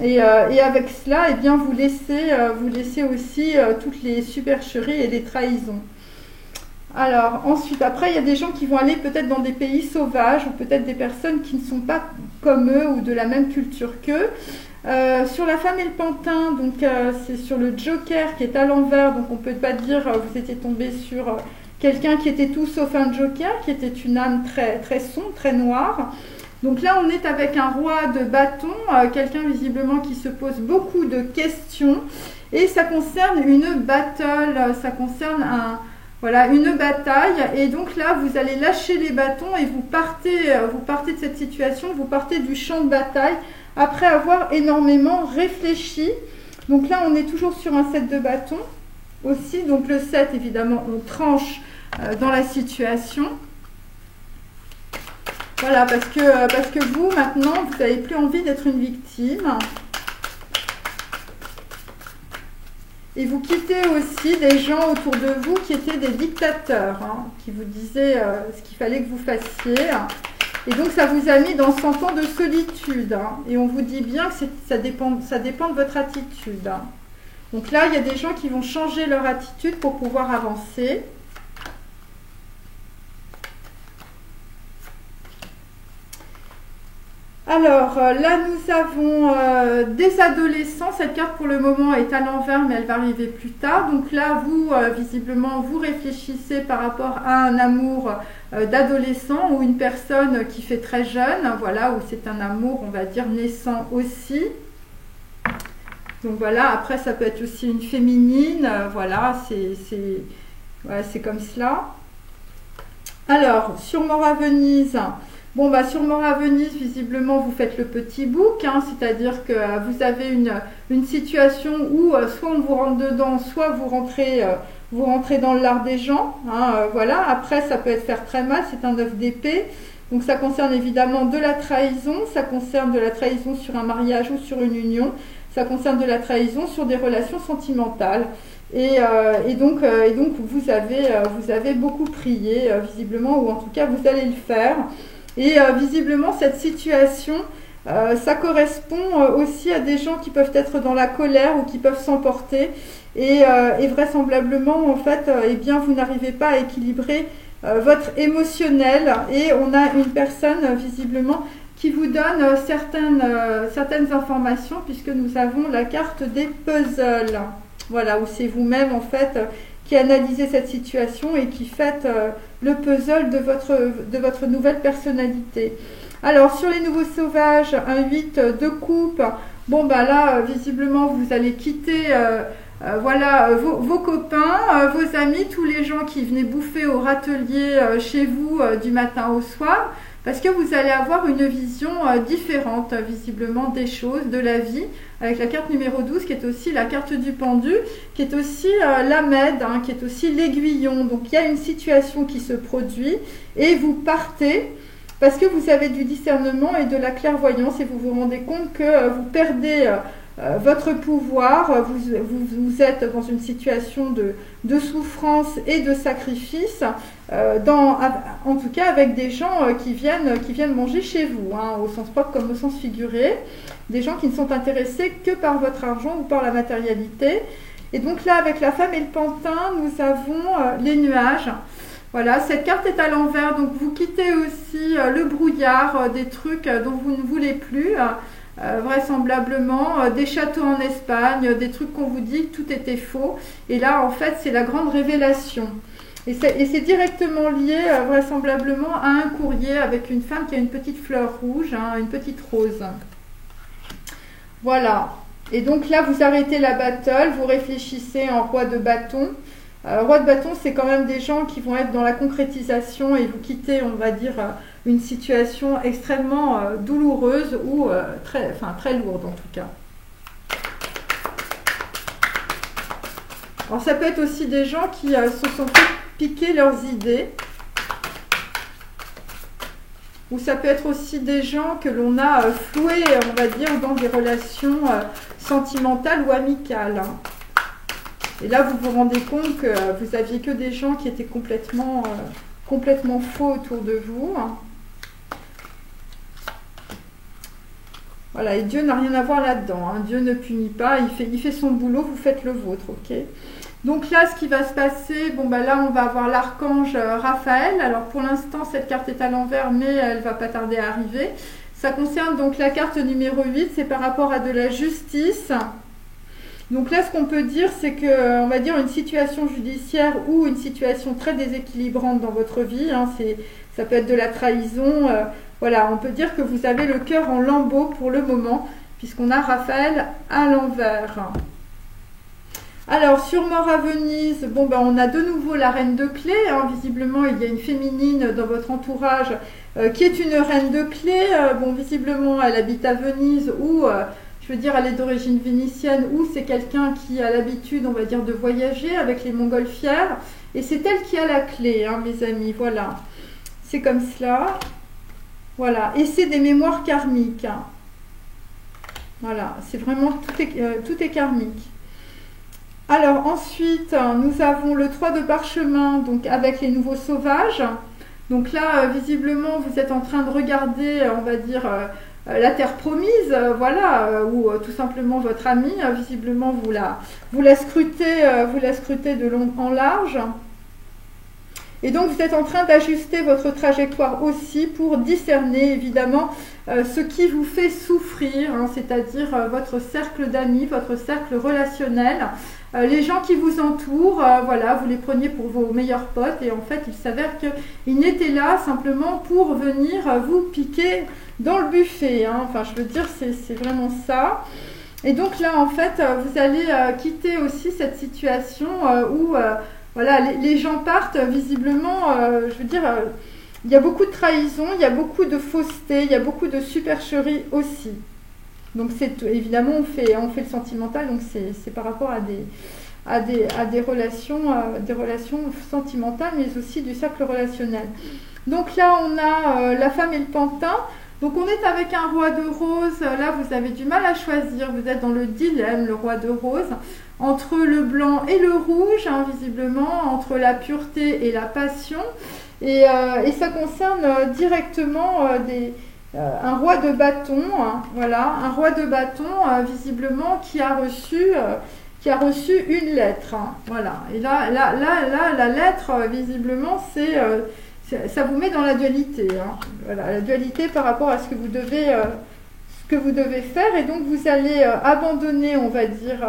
Et avec cela, eh bien, vous laissez aussi toutes les supercheries et les trahisons. Alors, ensuite, après, il y a des gens qui vont aller peut-être dans des pays sauvages ou peut-être des personnes qui ne sont pas comme eux ou de la même culture qu'eux. Sur la femme et le pantin, donc c'est sur le joker qui est à l'envers, donc on ne peut pas dire vous étiez tombé sur quelqu'un qui était tout sauf un joker, qui était une âme très, très sombre, très noire. Donc là, on est avec un roi de bâton, quelqu'un visiblement qui se pose beaucoup de questions. Et ça concerne une battle, ça concerne Voilà, une bataille. Et donc là, vous allez lâcher les bâtons et vous partez de cette situation, vous partez du champ de bataille après avoir énormément réfléchi. Donc là, on est toujours sur un 7 de bâton aussi. Donc le 7, évidemment, on tranche dans la situation. Voilà, parce que vous, maintenant, vous n'avez plus envie d'être une victime. Et vous quittez aussi des gens autour de vous qui étaient des dictateurs, hein, qui vous disaient ce qu'il fallait que vous fassiez. Et donc, ça vous a mis dans 100 ans de solitude. Hein, et on vous dit bien que ça dépend de votre attitude. Hein. Donc là, il y a des gens qui vont changer leur attitude pour pouvoir avancer. Alors là, nous avons des adolescents. Cette carte pour le moment est à l'envers, mais elle va arriver plus tard. Donc là, vous, visiblement, vous réfléchissez par rapport à un amour d'adolescent ou une personne qui fait très jeune. Voilà, ou c'est un amour, on va dire, naissant aussi. Donc voilà, après, ça peut être aussi une féminine. Voilà, c'est comme cela. Alors, sur Mort à Venise... Bon, bah, sur Mort à Venise, visiblement, vous faites le petit bouc, hein, c'est-à-dire que vous avez une situation où soit on vous rentre dedans, soit vous rentrez dans le lard des gens. Hein, voilà. Après, ça peut être faire très mal, c'est un 9 d'épée. Donc, ça concerne évidemment de la trahison, ça concerne de la trahison sur un mariage ou sur une union, ça concerne de la trahison sur des relations sentimentales. Et donc, vous avez beaucoup prié, visiblement, ou en tout cas, vous allez le faire. Et visiblement, cette situation, ça correspond aussi à des gens qui peuvent être dans la colère ou qui peuvent s'emporter. Et vraisemblablement, en fait, eh bien, vous n'arrivez pas à équilibrer votre émotionnel. Et on a une personne, visiblement, qui vous donne certaines informations, puisque nous avons la carte des puzzles. Voilà, où c'est vous-même, en fait, qui analysez cette situation et qui faites le puzzle de votre nouvelle personnalité. Alors, sur les nouveaux sauvages, un 8 de coupe. Bon, bah là, visiblement, vous allez quitter voilà, vos copains, vos amis, tous les gens qui venaient bouffer au râtelier chez vous du matin au soir. Parce que vous allez avoir une vision différente, visiblement, des choses, de la vie, avec la carte numéro 12, qui est aussi la carte du pendu, qui est aussi la Mède, hein, qui est aussi l'aiguillon. Donc, il y a une situation qui se produit et vous partez parce que vous avez du discernement et de la clairvoyance et vous vous rendez compte que vous perdez votre pouvoir, vous êtes dans une situation de souffrance et de sacrifice, en tout cas avec des gens qui viennent manger chez vous, hein, au sens propre comme au sens figuré, des gens qui ne sont intéressés que par votre argent ou par la matérialité. Et donc là, avec la femme et le pantin, nous avons les nuages. Voilà, cette carte est à l'envers, donc vous quittez aussi le brouillard, des trucs dont vous ne voulez plus. Vraisemblablement des châteaux en Espagne, des trucs qu'on vous dit que tout était faux. Et là, en fait, c'est la grande révélation. Et c'est directement lié, vraisemblablement, à un courrier avec une femme qui a une petite fleur rouge, hein, une petite rose. Voilà. Et donc là, vous arrêtez la battle, vous réfléchissez en roi de bâton. Roi de bâton, c'est quand même des gens qui vont être dans la concrétisation et vous quittez, on va dire, une situation extrêmement douloureuse ou très lourde en tout cas. Alors ça peut être aussi des gens qui se sont fait piquer leurs idées. Ou ça peut être aussi des gens que l'on a floués, on va dire, dans des relations sentimentales ou amicales. Et là, vous vous rendez compte que vous aviez que des gens qui étaient complètement faux autour de vous. Voilà, et Dieu n'a rien à voir là-dedans. Hein. Dieu ne punit pas, il fait son boulot, vous faites le vôtre, ok? Donc là, ce qui va se passer, bon bah là, on va avoir l'archange Raphaël. Alors pour l'instant, cette carte est à l'envers, mais elle va pas tarder à arriver. Ça concerne donc la carte numéro 8, c'est par rapport à de la justice. Donc là, ce qu'on peut dire, c'est que, on va dire, une situation judiciaire ou une situation très déséquilibrante dans votre vie, hein, ça peut être de la trahison, voilà, on peut dire que vous avez le cœur en lambeaux pour le moment, puisqu'on a Raphaël à l'envers. Alors, sur Mort à Venise, bon, ben, on a de nouveau la reine de clé. Hein. Visiblement, il y a une féminine dans votre entourage qui est une reine de clé. Bon, visiblement, elle habite à Venise ou, je veux dire, elle est d'origine vénitienne ou c'est quelqu'un qui a l'habitude, on va dire, de voyager avec les montgolfières. Et c'est elle qui a la clé, hein, mes amis. Voilà. C'est comme cela. Voilà. Et c'est des mémoires karmiques. Hein. Voilà. C'est vraiment, tout est karmique. Alors ensuite, nous avons le 3 de parchemin, donc avec les nouveaux sauvages. Donc là, visiblement, vous êtes en train de regarder, on va dire, la terre promise, voilà, ou tout simplement votre ami. Visiblement, vous la scrutez de long en large. Et donc, vous êtes en train d'ajuster votre trajectoire aussi pour discerner, évidemment, ce qui vous fait souffrir, hein, c'est-à-dire votre cercle d'amis, votre cercle relationnel. Les gens qui vous entourent, voilà, vous les preniez pour vos meilleurs potes et en fait, il s'avère qu'ils n'étaient là simplement pour venir vous piquer dans le buffet. Hein. Enfin, je veux dire, c'est vraiment ça. Et donc là, en fait, vous allez quitter aussi cette situation où... voilà, les gens partent, visiblement, je veux dire, il y a beaucoup de trahison, il y a beaucoup de fausseté, il y a beaucoup de supercherie aussi. Donc, évidemment, on fait le sentimental, donc c'est par rapport à des relations sentimentales, mais aussi du cercle relationnel. Donc là, on a la femme et le pantin. Donc, on est avec un roi de rose. Là, vous avez du mal à choisir. Vous êtes dans le dilemme, le roi de rose, entre le blanc et le rouge, hein, visiblement, entre la pureté et la passion. Et ça concerne directement un roi de bâton, hein, voilà, un roi de bâton, visiblement, qui a reçu une lettre. Hein, voilà. Et là, la lettre, visiblement, ça vous met dans la dualité. Hein, voilà, la dualité par rapport à ce que vous devez faire. Et donc, vous allez abandonner, on va dire,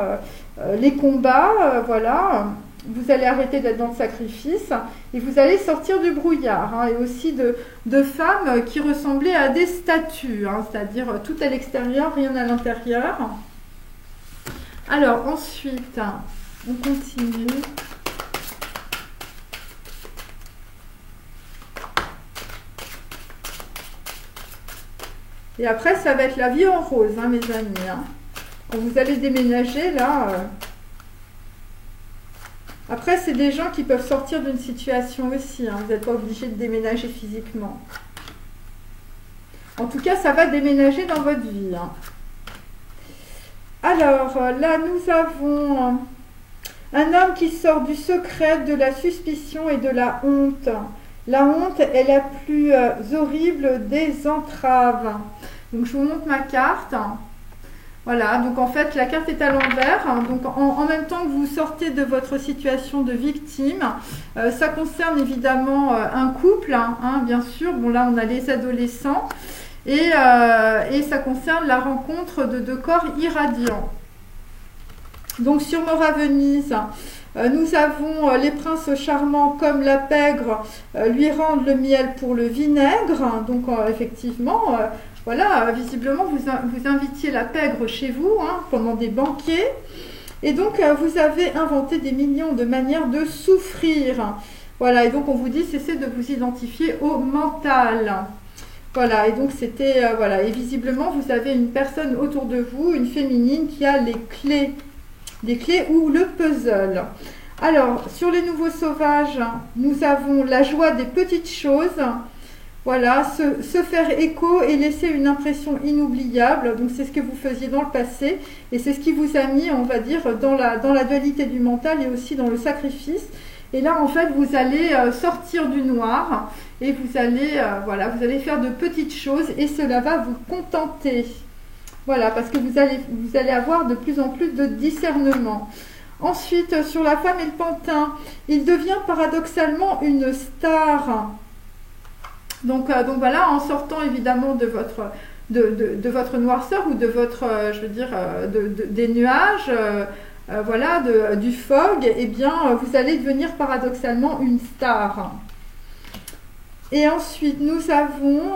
les combats, voilà. Vous allez arrêter d'être dans le sacrifice et vous allez sortir du brouillard. Hein, et aussi de femmes qui ressemblaient à des statues, hein, c'est-à-dire tout à l'extérieur, rien à l'intérieur. Alors, ensuite, on continue. Et après, ça va être la vie en rose, hein, mes amis. Hein. Quand vous allez déménager, là... Après, c'est des gens qui peuvent sortir d'une situation aussi. Hein. Vous n'êtes pas obligé de déménager physiquement. En tout cas, ça va déménager dans votre vie. Hein. Alors, là, nous avons un homme qui sort du secret, de la suspicion et de la honte. La honte est la plus horrible des entraves. Donc, je vous montre ma carte. Voilà, donc en fait, la carte est à l'envers. Donc, en même temps que vous sortez de votre situation de victime, ça concerne évidemment un couple, hein, bien sûr. Bon, là, on a les adolescents. Et ça concerne la rencontre de deux corps irradiants. Donc, sur Mort à Venise, nous avons les princes charmants comme la pègre lui rendent le miel pour le vinaigre. Donc, effectivement... voilà, visiblement, vous invitiez la pègre chez vous, hein, pendant des banquets. Et donc, vous avez inventé des millions de manières de souffrir. Voilà, et donc on vous dit, cessez de vous identifier au mental. Voilà, et donc c'était, voilà, et visiblement, vous avez une personne autour de vous, une féminine, qui a les clés ou le puzzle. Alors, sur les nouveaux sauvages, nous avons la joie des petites choses. Voilà, se faire écho et laisser une impression inoubliable. Donc, c'est ce que vous faisiez dans le passé. Et c'est ce qui vous a mis, on va dire, dans la dualité du mental et aussi dans le sacrifice. Et là, en fait, vous allez sortir du noir et vous allez, voilà, vous allez faire de petites choses et cela va vous contenter. Voilà, parce que vous allez avoir de plus en plus de discernement. Ensuite, sur la femme et le pantin, il devient paradoxalement une star. Donc voilà, en sortant évidemment de votre noirceur ou de votre, je veux dire, des nuages, voilà, du fog, eh bien, vous allez devenir paradoxalement une star. Et ensuite, nous avons,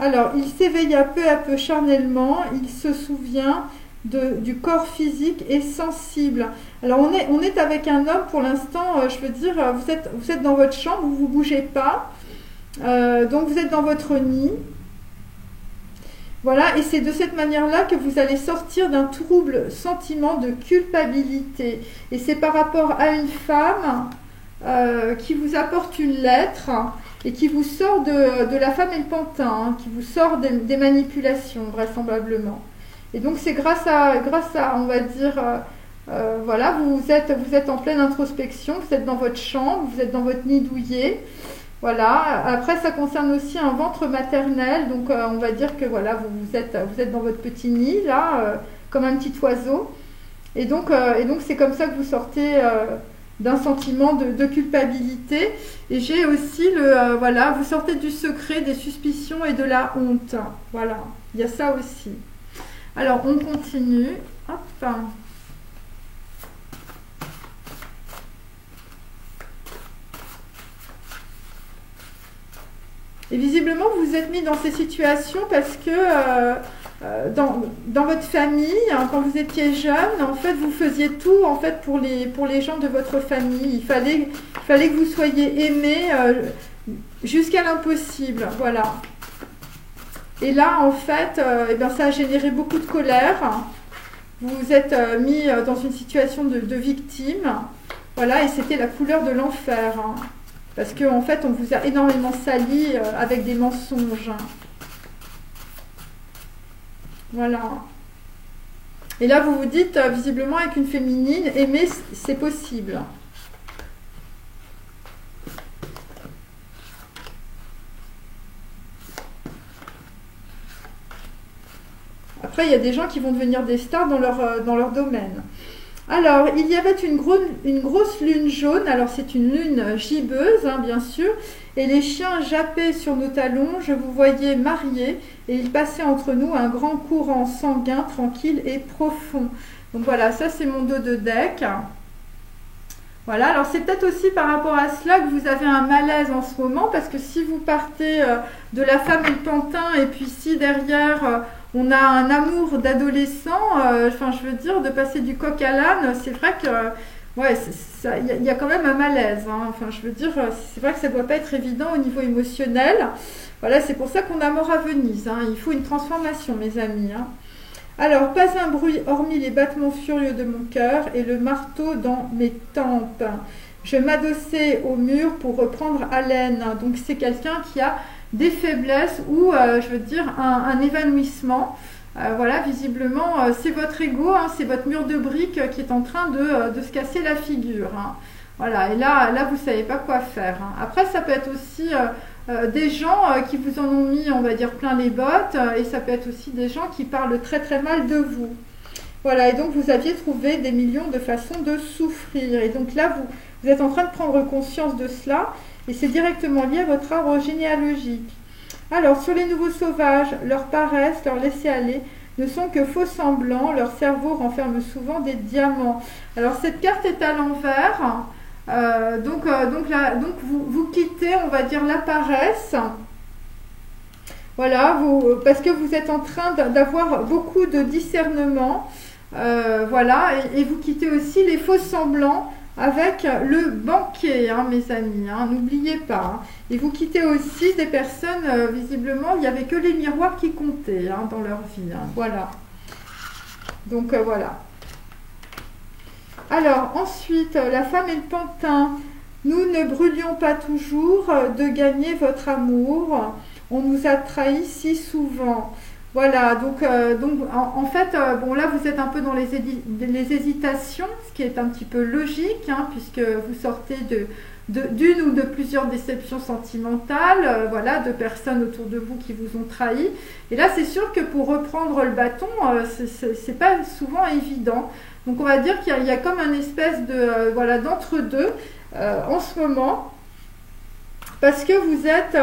alors, il s'éveilla peu à peu charnellement, il se souvient, du corps physique et sensible. Alors on est avec un homme pour l'instant, je veux dire, vous êtes dans votre chambre, vous ne bougez pas, donc vous êtes dans votre nid. Voilà, et c'est de cette manière-là que vous allez sortir d'un trouble sentiment de culpabilité. Et c'est par rapport à une femme qui vous apporte une lettre et qui vous sort de la femme et le pantin, hein, qui vous sort des manipulations, vraisemblablement. Et donc c'est grâce à, on va dire, voilà, vous êtes en pleine introspection, vous êtes dans votre chambre, vous êtes dans votre nid douillet. Voilà. Après, ça concerne aussi un ventre maternel. Donc, on va dire que voilà, vous êtes dans votre petit nid, là, comme un petit oiseau. Et donc c'est comme ça que vous sortez d'un sentiment de culpabilité. Et j'ai aussi voilà, vous sortez du secret, des suspicions et de la honte. Voilà, il y a ça aussi. Alors, on continue. Hop. Et visiblement, vous vous êtes mis dans ces situations parce que dans votre famille, hein, quand vous étiez jeune, en fait, vous faisiez tout en fait pour les gens de votre famille. Il fallait que vous soyez aimés jusqu'à l'impossible. Voilà. Et là, en fait, eh bien, ça a généré beaucoup de colère. Vous vous êtes mis dans une situation de victime. Voilà, et c'était la couleur de l'enfer. Hein. Parce qu'en fait, on vous a énormément sali avec des mensonges. Voilà. Et là, vous vous dites, visiblement, avec une féminine, aimer, c'est possible. Après, il y a des gens qui vont devenir des stars dans leur domaine. Alors, il y avait une grosse lune jaune. Alors, c'est une lune gibbeuse, hein, bien sûr. Et les chiens jappaient sur nos talons. Je vous voyais mariés. Et il passait entre nous un grand courant sanguin, tranquille et profond. Donc voilà, ça c'est mon dos de deck. Voilà, alors c'est peut-être aussi par rapport à cela que vous avez un malaise en ce moment. Parce que si vous partez de la femme et le pantin, et puis si derrière... on a un amour d'adolescent, enfin je veux dire, de passer du coq à l'âne, c'est vrai que, ouais, il y a quand même un malaise, hein. Enfin je veux dire, c'est vrai que ça ne doit pas être évident au niveau émotionnel. Voilà, c'est pour ça qu'on a mort à Venise, hein. Il faut une transformation, mes amis, hein. Alors, pas un bruit hormis les battements furieux de mon cœur et le marteau dans mes tempes. Je m'adossais au mur pour reprendre haleine. Donc c'est quelqu'un qui a des faiblesses ou, je veux dire, un évanouissement. Voilà, visiblement, c'est votre ego, hein, c'est votre mur de briques qui est en train de se casser la figure. Hein. Voilà, et là vous ne savez pas quoi faire. Hein. Après, ça peut être aussi des gens qui vous en ont mis, on va dire, plein les bottes. Et ça peut être aussi des gens qui parlent très très mal de vous. Voilà, et donc vous aviez trouvé des millions de façons de souffrir. Et donc là, vous êtes en train de prendre conscience de cela. Et c'est directement lié à votre arbre généalogique. Alors, sur les nouveaux sauvages, leur paresse, leur laisser-aller ne sont que faux semblants. Leur cerveau renferme souvent des diamants. Alors, cette carte est à l'envers. Donc vous quittez, on va dire, la paresse. Voilà, parce que vous êtes en train d'avoir beaucoup de discernement. Voilà, et vous quittez aussi les faux semblants avec le banquier, hein, mes amis, hein, n'oubliez pas. Hein. Et vous quittez aussi des personnes, visiblement, il n'y avait que les miroirs qui comptaient hein, dans leur vie. Hein, voilà. Donc, voilà. Alors, ensuite, la femme et le pantin. Nous ne brûlions pas toujours de gagner votre amour. On nous a trahis si souvent. Voilà, donc en fait, bon là vous êtes un peu dans les hésitations, ce qui est un petit peu logique, hein, puisque vous sortez d'une ou de plusieurs déceptions sentimentales, voilà, de personnes autour de vous qui vous ont trahi. Et là, c'est sûr que pour reprendre le bâton, c'est pas souvent évident. Donc on va dire qu'il y a comme un espèce de voilà d'entre-deux en ce moment, parce que vous êtes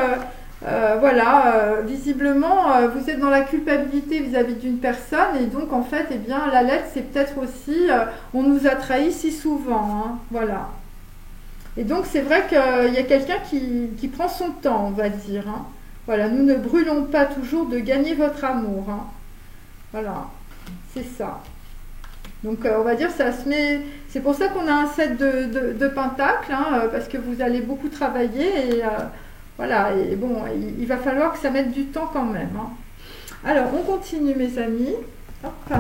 visiblement, vous êtes dans la culpabilité vis-à-vis d'une personne et donc en fait, eh bien, la lettre, c'est peut-être aussi, on nous a trahis si souvent, hein, voilà. Et donc, c'est vrai qu'il y a quelqu'un qui prend son temps, on va dire, hein. Voilà, nous ne brûlons pas toujours de gagner votre amour, hein. Voilà. c'est ça. Donc on va dire ça se met. C'est pour ça qu'on a un set de pentacles, hein, parce que vous allez beaucoup travailler et voilà. Et bon, il va falloir que ça mette du temps quand même. Hein. Alors on continue mes amis. Hop.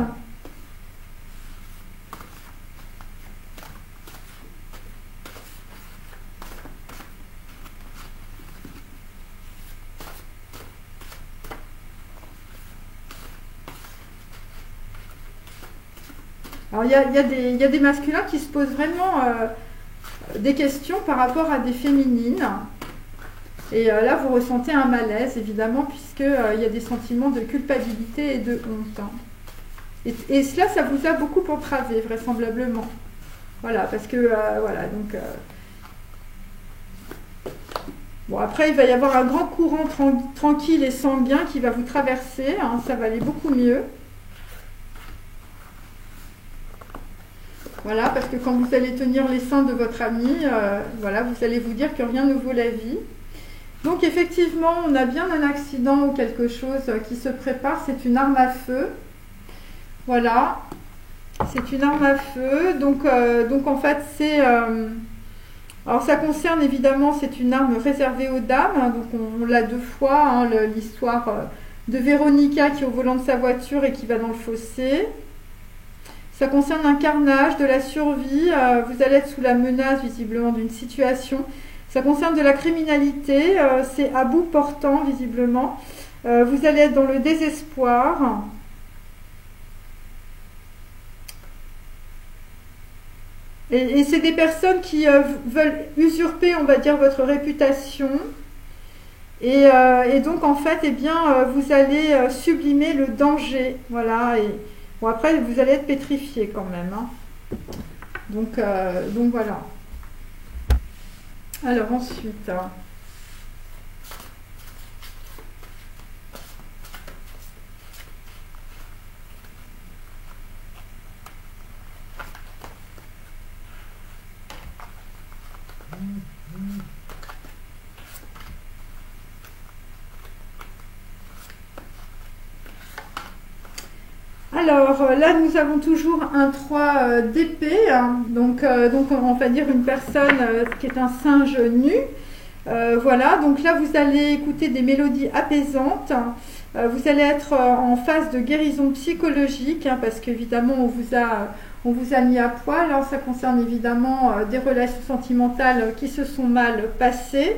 Alors il y a des masculins qui se posent vraiment des questions par rapport à des féminines. Et là, vous ressentez un malaise, évidemment, puisqu'il y a des sentiments de culpabilité et de honte. Hein. Et cela, ça vous a beaucoup entravé, vraisemblablement. Voilà, parce que, voilà, donc... Bon, après, il va y avoir un grand courant tranquille et sanguin qui va vous traverser. Hein, ça va aller beaucoup mieux. Voilà, parce que quand vous allez tenir les seins de votre ami, voilà, vous allez vous dire que rien ne vaut la vie. Donc effectivement, on a bien un accident ou quelque chose qui se prépare. C'est une arme à feu. Voilà, c'est une arme à feu. Donc en fait, c'est... alors ça concerne évidemment, c'est une arme réservée aux dames. Hein, donc on l'a deux fois, hein, l'histoire de Véronica qui est au volant de sa voiture et qui va dans le fossé. Ça concerne un carnage, de la survie, vous allez être sous la menace visiblement d'une situation. Ça concerne de la criminalité, c'est à bout portant visiblement. Vous allez être dans le désespoir. Et c'est des personnes qui veulent usurper, on va dire, votre réputation. Et donc en fait, eh bien, vous allez sublimer le danger. Voilà. Et, bon, après, vous allez être pétrifié quand même. Hein. Donc voilà. Alors ensuite... Alors là, nous avons toujours un 3 d'épée, hein. Donc on va dire une personne qui est un singe nu. Voilà, donc là vous allez écouter des mélodies apaisantes. Vous allez être en phase de guérison psychologique, hein, parce qu'évidemment on vous a mis à poil. Alors, ça concerne évidemment des relations sentimentales qui se sont mal passées.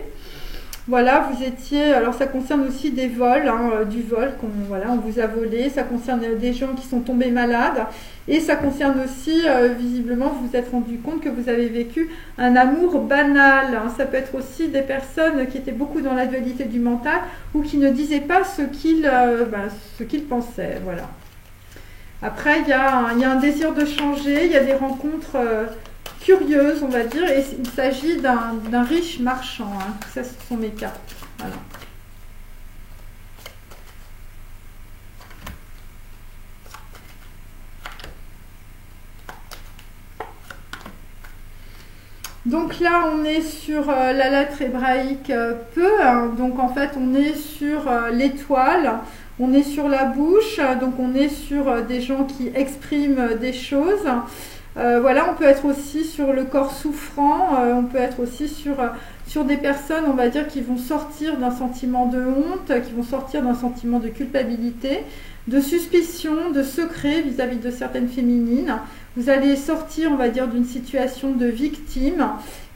Voilà, vous étiez... Alors ça concerne aussi des vols, hein, du vol on vous a volé. Ça concerne des gens qui sont tombés malades. Et ça concerne aussi, visiblement, vous vous êtes rendu compte que vous avez vécu un amour banal. Hein. Ça peut être aussi des personnes qui étaient beaucoup dans la dualité du mental ou qui ne disaient pas ce qu'ils pensaient. Voilà. Après, il y a un désir de changer, il y a des rencontres... curieuse, on va dire, et il s'agit d'un riche marchand. Hein. Ça, ce sont mes cartes. Voilà. Donc là, on est sur la lettre hébraïque peu. Hein. Donc en fait, on est sur l'étoile. On est sur la bouche. Donc on est sur des gens qui expriment des choses. Voilà, on peut être aussi sur le corps souffrant, on peut être aussi sur des personnes, on va dire, qui vont sortir d'un sentiment de honte, qui vont sortir d'un sentiment de culpabilité, de suspicion, de secret vis-à-vis de certaines féminines. Vous allez sortir, on va dire, d'une situation de victime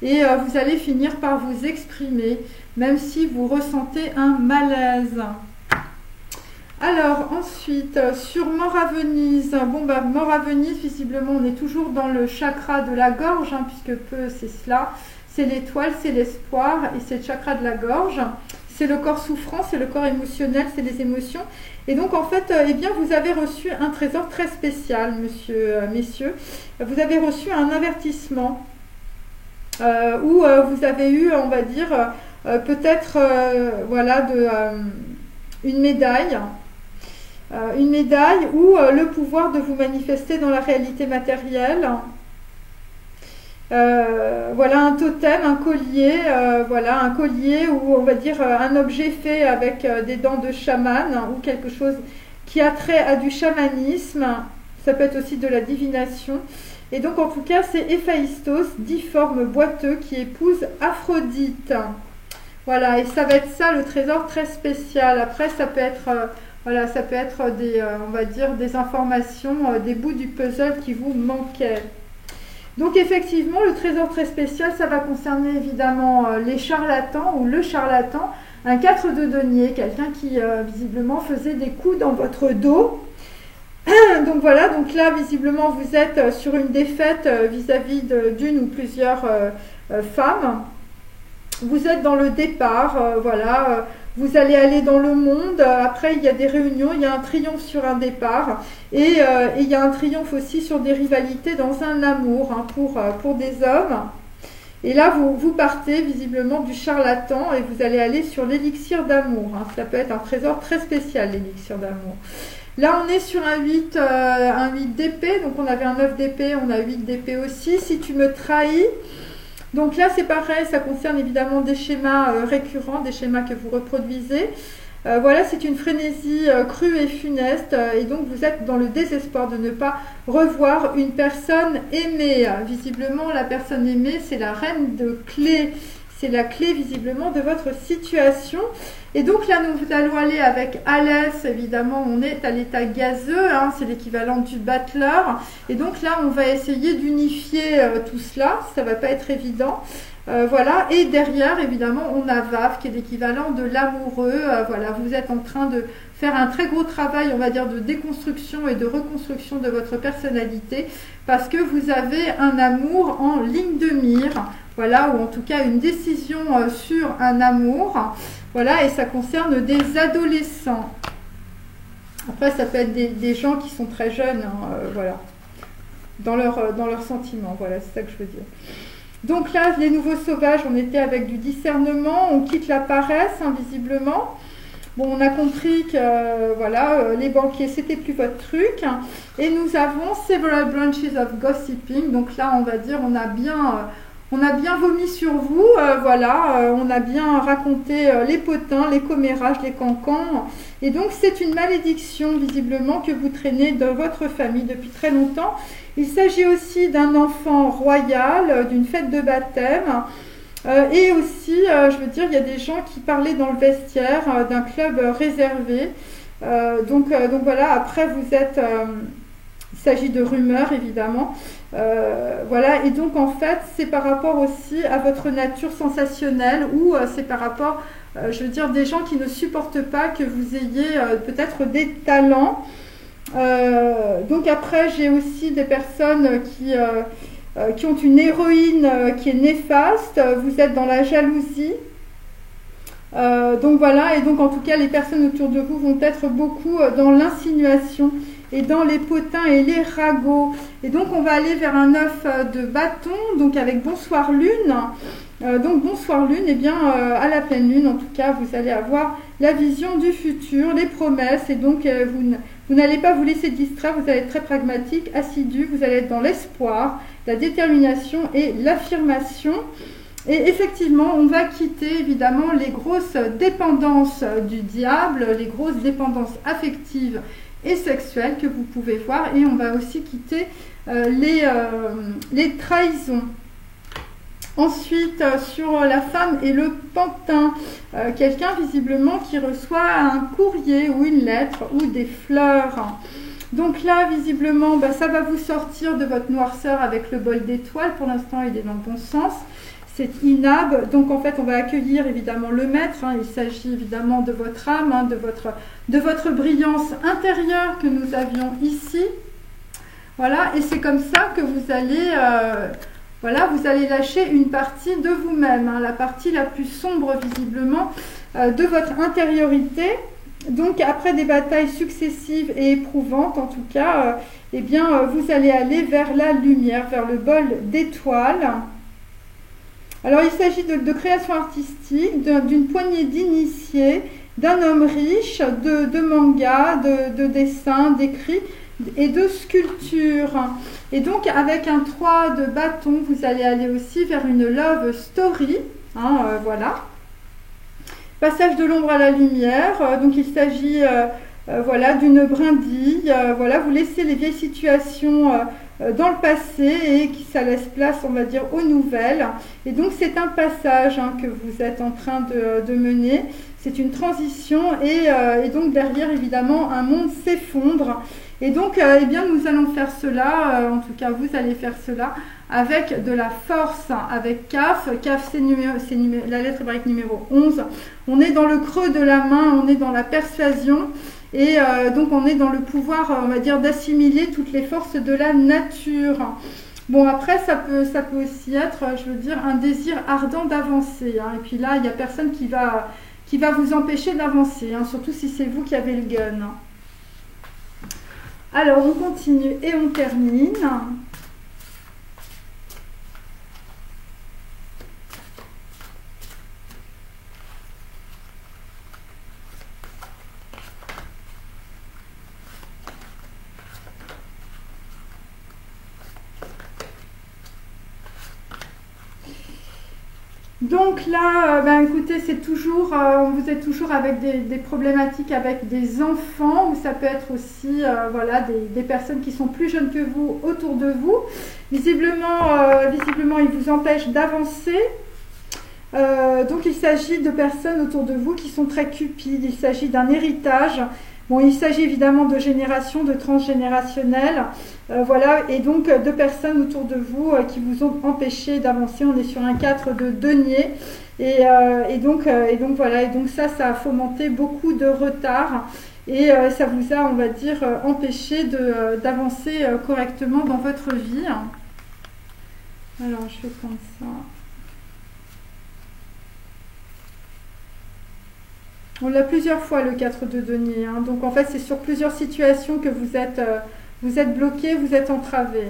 et vous allez finir par vous exprimer, même si vous ressentez un malaise. Alors ensuite, sur Mort à Venise, Mort à Venise, visiblement on est toujours dans le chakra de la gorge, hein, puisque peu c'est cela, c'est l'étoile, c'est l'espoir et c'est le chakra de la gorge, c'est le corps souffrant, c'est le corps émotionnel, c'est les émotions. Et donc en fait, eh bien, vous avez reçu un trésor très spécial, messieurs, vous avez reçu un avertissement où vous avez eu, on va dire, peut-être voilà, une médaille. Une médaille ou le pouvoir de vous manifester dans la réalité matérielle. Voilà un totem, un collier, voilà un collier ou on va dire un objet fait avec des dents de chaman, hein, ou quelque chose qui a trait à du chamanisme. Ça peut être aussi de la divination. Et donc en tout cas, c'est Héphaïstos, difforme boiteux, qui épouse Aphrodite. Voilà, et ça va être ça le trésor très spécial. Après, ça peut être, voilà, ça peut être des, on va dire, des informations, des bouts du puzzle qui vous manquaient. Donc effectivement, le trésor très spécial, ça va concerner évidemment les charlatans ou le charlatan, un 4 de denier, quelqu'un qui visiblement faisait des coups dans votre dos. Donc voilà, donc là visiblement vous êtes sur une défaite vis-à-vis d'une ou plusieurs femmes. Vous êtes dans le départ, voilà, vous allez aller dans le monde. Après il y a des réunions, il y a un triomphe sur un départ et il y a un triomphe aussi sur des rivalités dans un amour hein, pour des hommes. Et là vous partez visiblement du charlatan et vous allez aller sur l'élixir d'amour. Hein. Ça peut être un trésor très spécial, l'élixir d'amour. Là, on est sur un 8 d'épée, donc on avait un 9 d'épée, on a 8 d'épée aussi. Si tu me trahis, donc là c'est pareil, ça concerne évidemment des schémas récurrents, des schémas que vous reproduisez. Voilà, c'est une frénésie crue et funeste et donc vous êtes dans le désespoir de ne pas revoir une personne aimée. Visiblement, la personne aimée, c'est la reine de clés. C'est la clé visiblement de votre situation. Et donc là, nous allons aller avec Alès. Évidemment, on est à l'état gazeux. Hein, c'est l'équivalent du battleur. Et donc là, on va essayer d'unifier tout cela. Ça ne va pas être évident. Voilà. Et derrière, évidemment, on a Vaf, qui est l'équivalent de l'amoureux. Voilà. Vous êtes en train de faire un très gros travail, on va dire, de déconstruction et de reconstruction de votre personnalité. Parce que vous avez un amour en ligne de mire. Voilà, ou en tout cas une décision sur un amour. Voilà, et ça concerne des adolescents. Après, ça peut être des gens qui sont très jeunes, hein, voilà, dans leurs sentiments. Voilà, c'est ça que je veux dire. Donc là, les nouveaux sauvages, on était avec du discernement. On quitte la paresse, hein, visiblement. Bon, on a compris que voilà, les banquiers, c'était plus votre truc. Et nous avons Several Branches of Gossiping. Donc là, on va dire, on a bien vomi sur vous, voilà, on a bien raconté les potins, les commérages, les cancans. Et donc, c'est une malédiction, visiblement, que vous traînez dans votre famille depuis très longtemps. Il s'agit aussi d'un enfant royal, d'une fête de baptême. Et aussi, je veux dire, il y a des gens qui parlaient dans le vestiaire d'un club réservé. Donc voilà, après, vous êtes... il s'agit de rumeurs, évidemment. Voilà, et donc en fait, c'est par rapport aussi à votre nature sensationnelle ou c'est par rapport, je veux dire, des gens qui ne supportent pas que vous ayez peut-être des talents. Donc après, j'ai aussi des personnes qui ont une héroïne qui est néfaste. Vous êtes dans la jalousie. Donc voilà, et donc en tout cas, les personnes autour de vous vont être beaucoup dans l'insinuation et dans les potins et les ragots. Et donc on va aller vers un 9 de bâton, donc avec bonsoir lune. Donc bonsoir lune, et bien à la pleine lune, en tout cas, vous allez avoir la vision du futur, les promesses, et donc vous n'allez pas vous laisser distraire, vous allez être très pragmatique, assidu, vous allez être dans l'espoir, la détermination et l'affirmation. Et effectivement, on va quitter évidemment les grosses dépendances du diable, les grosses dépendances affectives et sexuelles que vous pouvez voir, et on va aussi quitter les trahisons. Ensuite, sur la femme et le pantin, quelqu'un visiblement qui reçoit un courrier ou une lettre ou des fleurs. Donc là, visiblement, ça va vous sortir de votre noirceur avec le bol d'étoiles. Pour l'instant, il est dans le bon sens. C'est Inab. Donc en fait, on va accueillir évidemment le maître. Il s'agit évidemment de votre âme, de votre brillance intérieure que nous avions ici. Voilà, et c'est comme ça que vous allez... voilà, vous allez lâcher une partie de vous-même, la partie la plus sombre visiblement de votre intériorité. Donc après des batailles successives et éprouvantes, en tout cas, eh bien, vous allez aller vers la lumière, vers le bol d'étoiles. Alors il s'agit de création artistique, d'une poignée d'initiés, d'un homme riche, de mangas, de dessins, d'écrits et de sculptures. Et donc avec un 3 de bâton, vous allez aller aussi vers une love story. Voilà. Passage de l'ombre à la lumière. Donc il s'agit voilà, d'une brindille. Voilà, vous laissez les vieilles situations dans le passé et qui ça laisse place, on va dire, aux nouvelles. Et donc c'est un passage que vous êtes en train de mener. C'est une transition et donc derrière, évidemment, un monde s'effondre. Et donc, eh bien, nous allons faire cela, en tout cas, vous allez faire cela avec de la force, avec CAF. CAF, c'est la lettre hébraïque numéro 11. On est dans le creux de la main, on est dans la persuasion. Et donc, on est dans le pouvoir, on va dire, d'assimiler toutes les forces de la nature. Bon, après, ça peut aussi être, je veux dire, un désir ardent d'avancer. Et puis là, il n'y a personne qui va vous empêcher d'avancer, surtout si c'est vous qui avez le gun. Alors, on continue et on termine. Donc là, écoutez, c'est toujours, vous êtes toujours avec des problématiques avec des enfants, ou ça peut être aussi voilà, des personnes qui sont plus jeunes que vous autour de vous. Visiblement, ils vous empêchent d'avancer. Donc il s'agit de personnes autour de vous qui sont très cupides, il s'agit d'un héritage. Bon, il s'agit évidemment de génération, de transgénérationnel, voilà, et donc de personnes autour de vous qui vous ont empêché d'avancer. On est sur un 4 de denier, et donc voilà, et donc ça a fomenté beaucoup de retard, et ça vous a, on va dire, empêché d'avancer correctement dans votre vie. Alors, je fais comme ça. On l'a plusieurs fois, le 4 de denier. Donc en fait, c'est sur plusieurs situations que vous êtes bloqué, vous êtes entravé.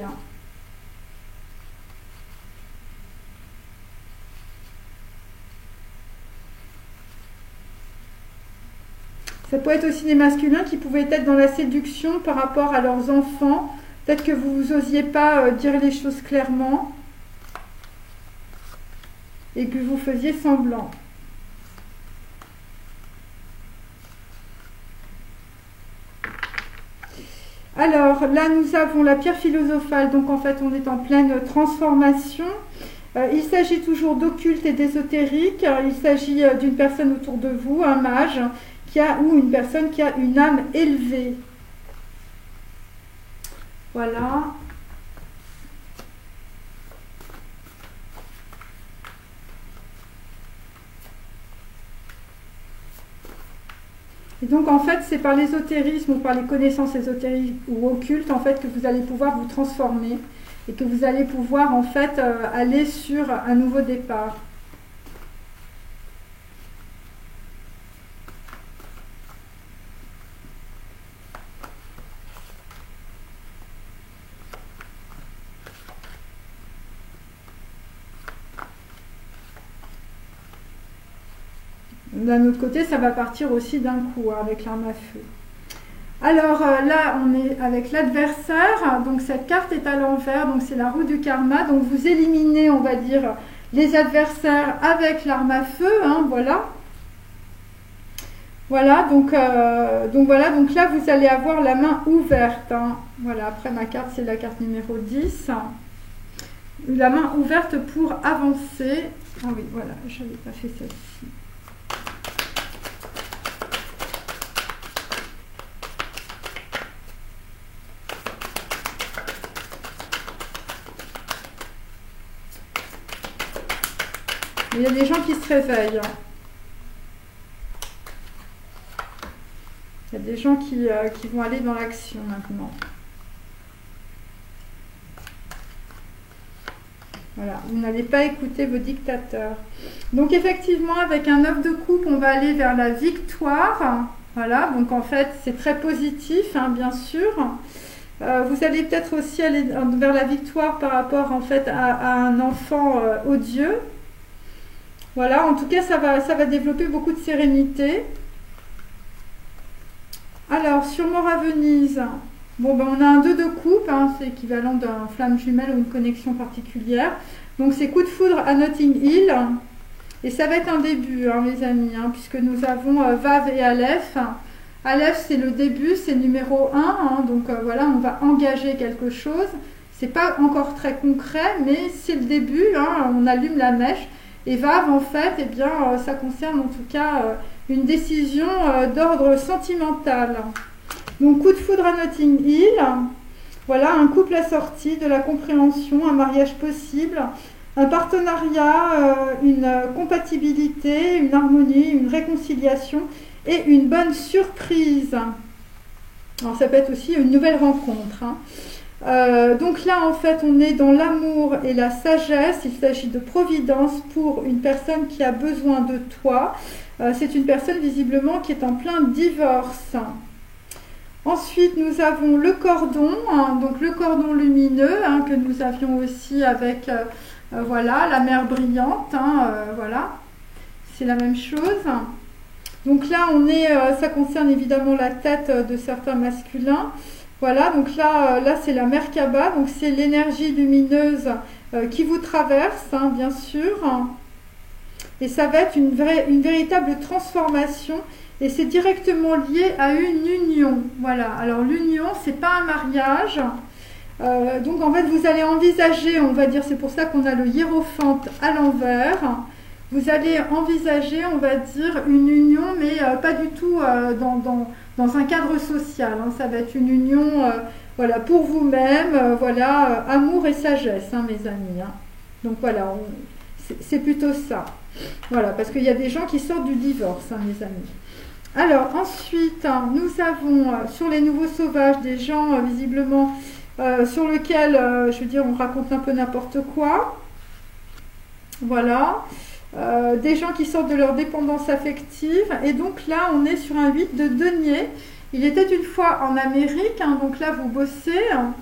Ça peut être aussi des masculins qui pouvaient être dans la séduction par rapport à leurs enfants. Peut-être que vous n'osiez pas dire les choses clairement et que vous faisiez semblant. Alors là, nous avons la pierre philosophale, donc en fait, on est en pleine transformation. Il s'agit toujours d'occulte et d'ésotérique. Il s'agit d'une personne autour de vous, un mage, ou une personne qui a une âme élevée. Voilà. Et donc en fait, c'est par l'ésotérisme ou par les connaissances ésotériques ou occultes en fait que vous allez pouvoir vous transformer et que vous allez pouvoir en fait aller sur un nouveau départ. D'un autre côté, ça va partir aussi d'un coup avec l'arme à feu. Alors là, on est avec l'adversaire. Donc cette carte est à l'envers. Donc c'est la roue du karma. Donc vous éliminez, on va dire, les adversaires avec l'arme à feu. Voilà. Voilà. Donc voilà. Donc là, vous allez avoir la main ouverte. Voilà. Après ma carte, c'est la carte numéro 10. La main ouverte pour avancer. Ah oui, voilà. Je n'avais pas fait celle-ci. Il y a des gens qui se réveillent. Il y a des gens qui vont aller dans l'action maintenant. Voilà, vous n'allez pas écouter vos dictateurs. Donc effectivement, avec un 9 de coupe, on va aller vers la victoire. Voilà, donc en fait, c'est très positif, bien sûr. Vous allez peut-être aussi aller vers la victoire par rapport en fait à un enfant odieux. Voilà, en tout cas, ça va développer beaucoup de sérénité. Alors, sur Mort à Venise, bon, on a un 2 de coupe, c'est équivalent d'un flamme jumelle ou une connexion particulière. Donc, c'est coup de foudre à Notting Hill. Et ça va être un début, les amis, puisque nous avons Vav et Aleph. Aleph, c'est le début, c'est numéro 1, hein, donc voilà, on va engager quelque chose. C'est pas encore très concret, mais c'est le début, hein, on allume la mèche. Et Vav, en fait, eh bien, ça concerne en tout cas une décision d'ordre sentimental. Donc, coup de foudre à Notting Hill, voilà, un couple assorti, de la compréhension, un mariage possible, un partenariat, une compatibilité, une harmonie, une réconciliation et une bonne surprise. Alors, ça peut être aussi une nouvelle rencontre, hein. Donc là, en fait, on est dans l'amour et la sagesse. Il s'agit de providence pour une personne qui a besoin de toi. C'est une personne visiblement qui est en plein divorce. Ensuite, nous avons le cordon, hein, donc le cordon lumineux, hein, que nous avions aussi avec voilà, la mer brillante. Hein, voilà, c'est la même chose. Donc là, ça concerne évidemment la tête de certains masculins. Voilà, donc là c'est la Merkaba, donc c'est l'énergie lumineuse qui vous traverse, hein, bien sûr. Et ça va être une véritable transformation et c'est directement lié à une union. Voilà, alors l'union, c'est pas un mariage. Donc en fait, vous allez envisager, on va dire, c'est pour ça qu'on a le hiérophante à l'envers. Vous allez envisager, on va dire, une union, mais pas du tout dans un cadre social. Hein. Ça va être une union voilà, pour vous-même, voilà, amour et sagesse, hein, mes amis. Hein. Donc voilà, c'est plutôt ça. Voilà, parce qu'il y a des gens qui sortent du divorce, hein, mes amis. Alors ensuite, hein, nous avons sur les nouveaux sauvages des gens visiblement sur lesquels, je veux dire, on raconte un peu n'importe quoi. Voilà. Des gens qui sortent de leur dépendance affective. Et donc là, on est sur un 8 de denier. Il était une fois en Amérique. Hein, donc là, vous bossez. Hein,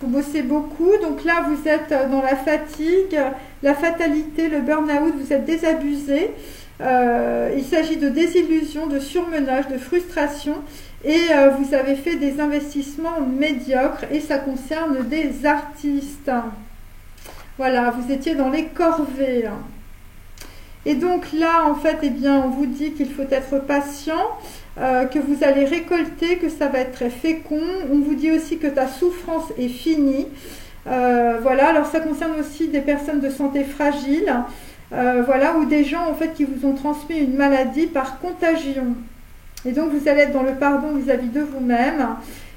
vous bossez beaucoup. Donc là, vous êtes dans la fatigue, la fatalité, le burn-out. Vous êtes désabusé. Il s'agit de désillusion, de surmenage, de frustration. Et vous avez fait des investissements médiocres. Et ça concerne des artistes. Voilà, vous étiez dans les corvées. Et donc là, en fait, eh bien, on vous dit qu'il faut être patient, que vous allez récolter, que ça va être très fécond. On vous dit aussi que ta souffrance est finie. Voilà, alors ça concerne aussi des personnes de santé fragile, voilà, ou des gens, en fait, qui vous ont transmis une maladie par contagion. Et donc, vous allez être dans le pardon vis-à-vis de vous-même.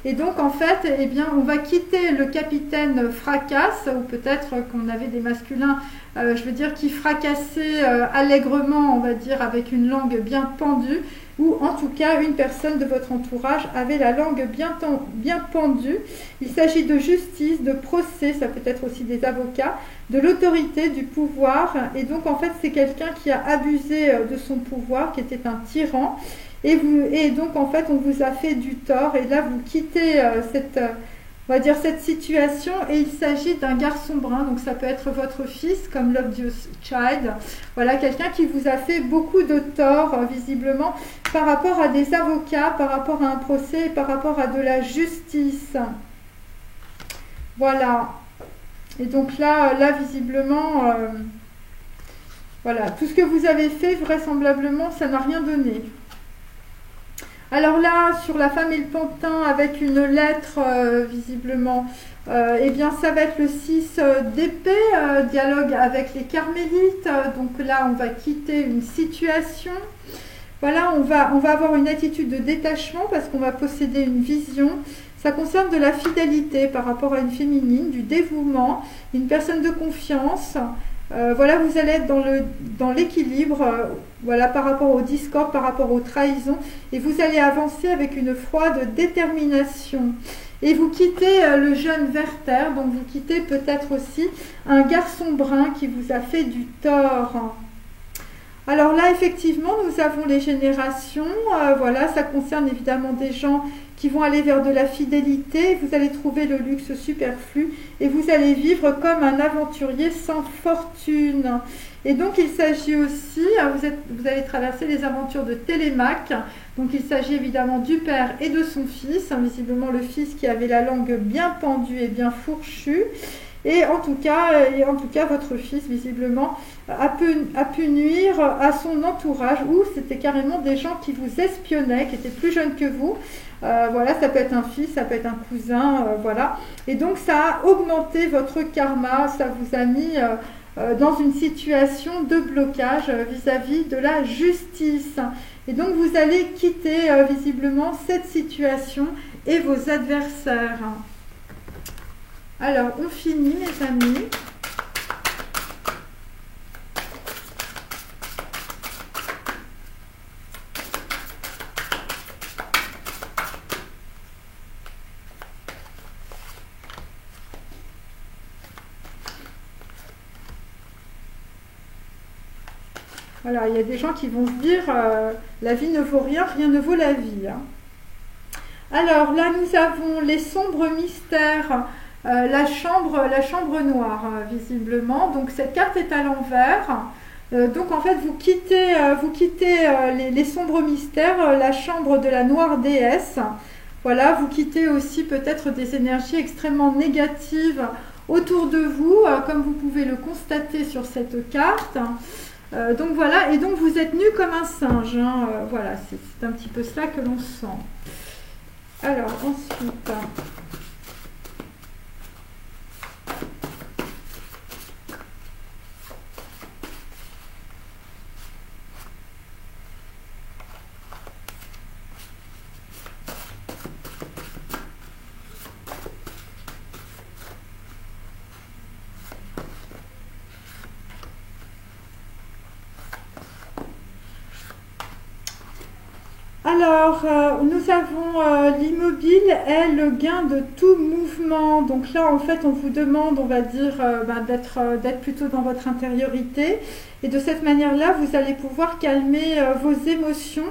Et donc, en fait, eh bien, on va quitter le capitaine fracasse, ou peut-être qu'on avait des masculins, je veux dire, qui fracassaient allègrement, on va dire, avec une langue bien pendue, ou en tout cas, une personne de votre entourage avait la langue bien pendue. Il s'agit de justice, de procès, ça peut être aussi des avocats, de l'autorité, du pouvoir. Et donc, en fait, c'est quelqu'un qui a abusé de son pouvoir, qui était un tyran. Et donc, en fait, on vous a fait du tort. Et là, vous quittez on va dire cette situation. Et il s'agit d'un garçon brun. Donc, ça peut être votre fils, comme l'obvious child. Voilà, quelqu'un qui vous a fait beaucoup de tort, visiblement, par rapport à des avocats, par rapport à un procès, par rapport à de la justice. Voilà. Et donc là visiblement, voilà, tout ce que vous avez fait, vraisemblablement, ça n'a rien donné. Alors là, sur la femme et le pantin, avec une lettre, visiblement, eh bien, ça va être le 6 d'épée, dialogue avec les carmélites. Donc là, on va quitter une situation. Voilà, on va avoir une attitude de détachement parce qu'on va posséder une vision. Ça concerne de la fidélité par rapport à une féminine, du dévouement, une personne de confiance. Voilà, vous allez être dans l'équilibre, voilà, par rapport au discorde, par rapport aux trahisons, et vous allez avancer avec une froide détermination. Et vous quittez le jeune Werther, donc vous quittez peut-être aussi un garçon brun qui vous a fait du tort. Alors là, effectivement, nous avons les générations, voilà, ça concerne évidemment des gens qui vont aller vers de la fidélité, vous allez trouver le luxe superflu et vous allez vivre comme un aventurier sans fortune. Et donc il s'agit aussi, vous allez traverser les aventures de Télémaque, donc il s'agit évidemment du père et de son fils, visiblement le fils qui avait la langue bien pendue et bien fourchue. Et en tout cas, votre fils, visiblement, a pu nuire à son entourage, ou c'était carrément des gens qui vous espionnaient, qui étaient plus jeunes que vous. Voilà, ça peut être un fils, ça peut être un cousin, voilà. Et donc, ça a augmenté votre karma, ça vous a mis dans une situation de blocage vis-à-vis de la justice. Et donc, vous allez quitter visiblement cette situation et vos adversaires. Alors, on finit, mes amis. Voilà, il y a des gens qui vont se dire la vie ne vaut rien, rien ne vaut la vie. Hein. Alors là, nous avons les sombres mystères, la chambre noire, visiblement. Donc cette carte est à l'envers. Donc en fait, vous quittez les sombres mystères, la chambre de la noire déesse. Voilà, vous quittez aussi peut-être des énergies extrêmement négatives autour de vous, comme vous pouvez le constater sur cette carte. Donc voilà, et donc vous êtes nu comme un singe. Hein, voilà, c'est un petit peu cela que l'on sent. Alors ensuite, nous avons l'immobile est le gain de tout mouvement. Donc là, en fait, on vous demande, on va dire, d'être plutôt dans votre intériorité. Et de cette manière-là, vous allez pouvoir calmer vos émotions.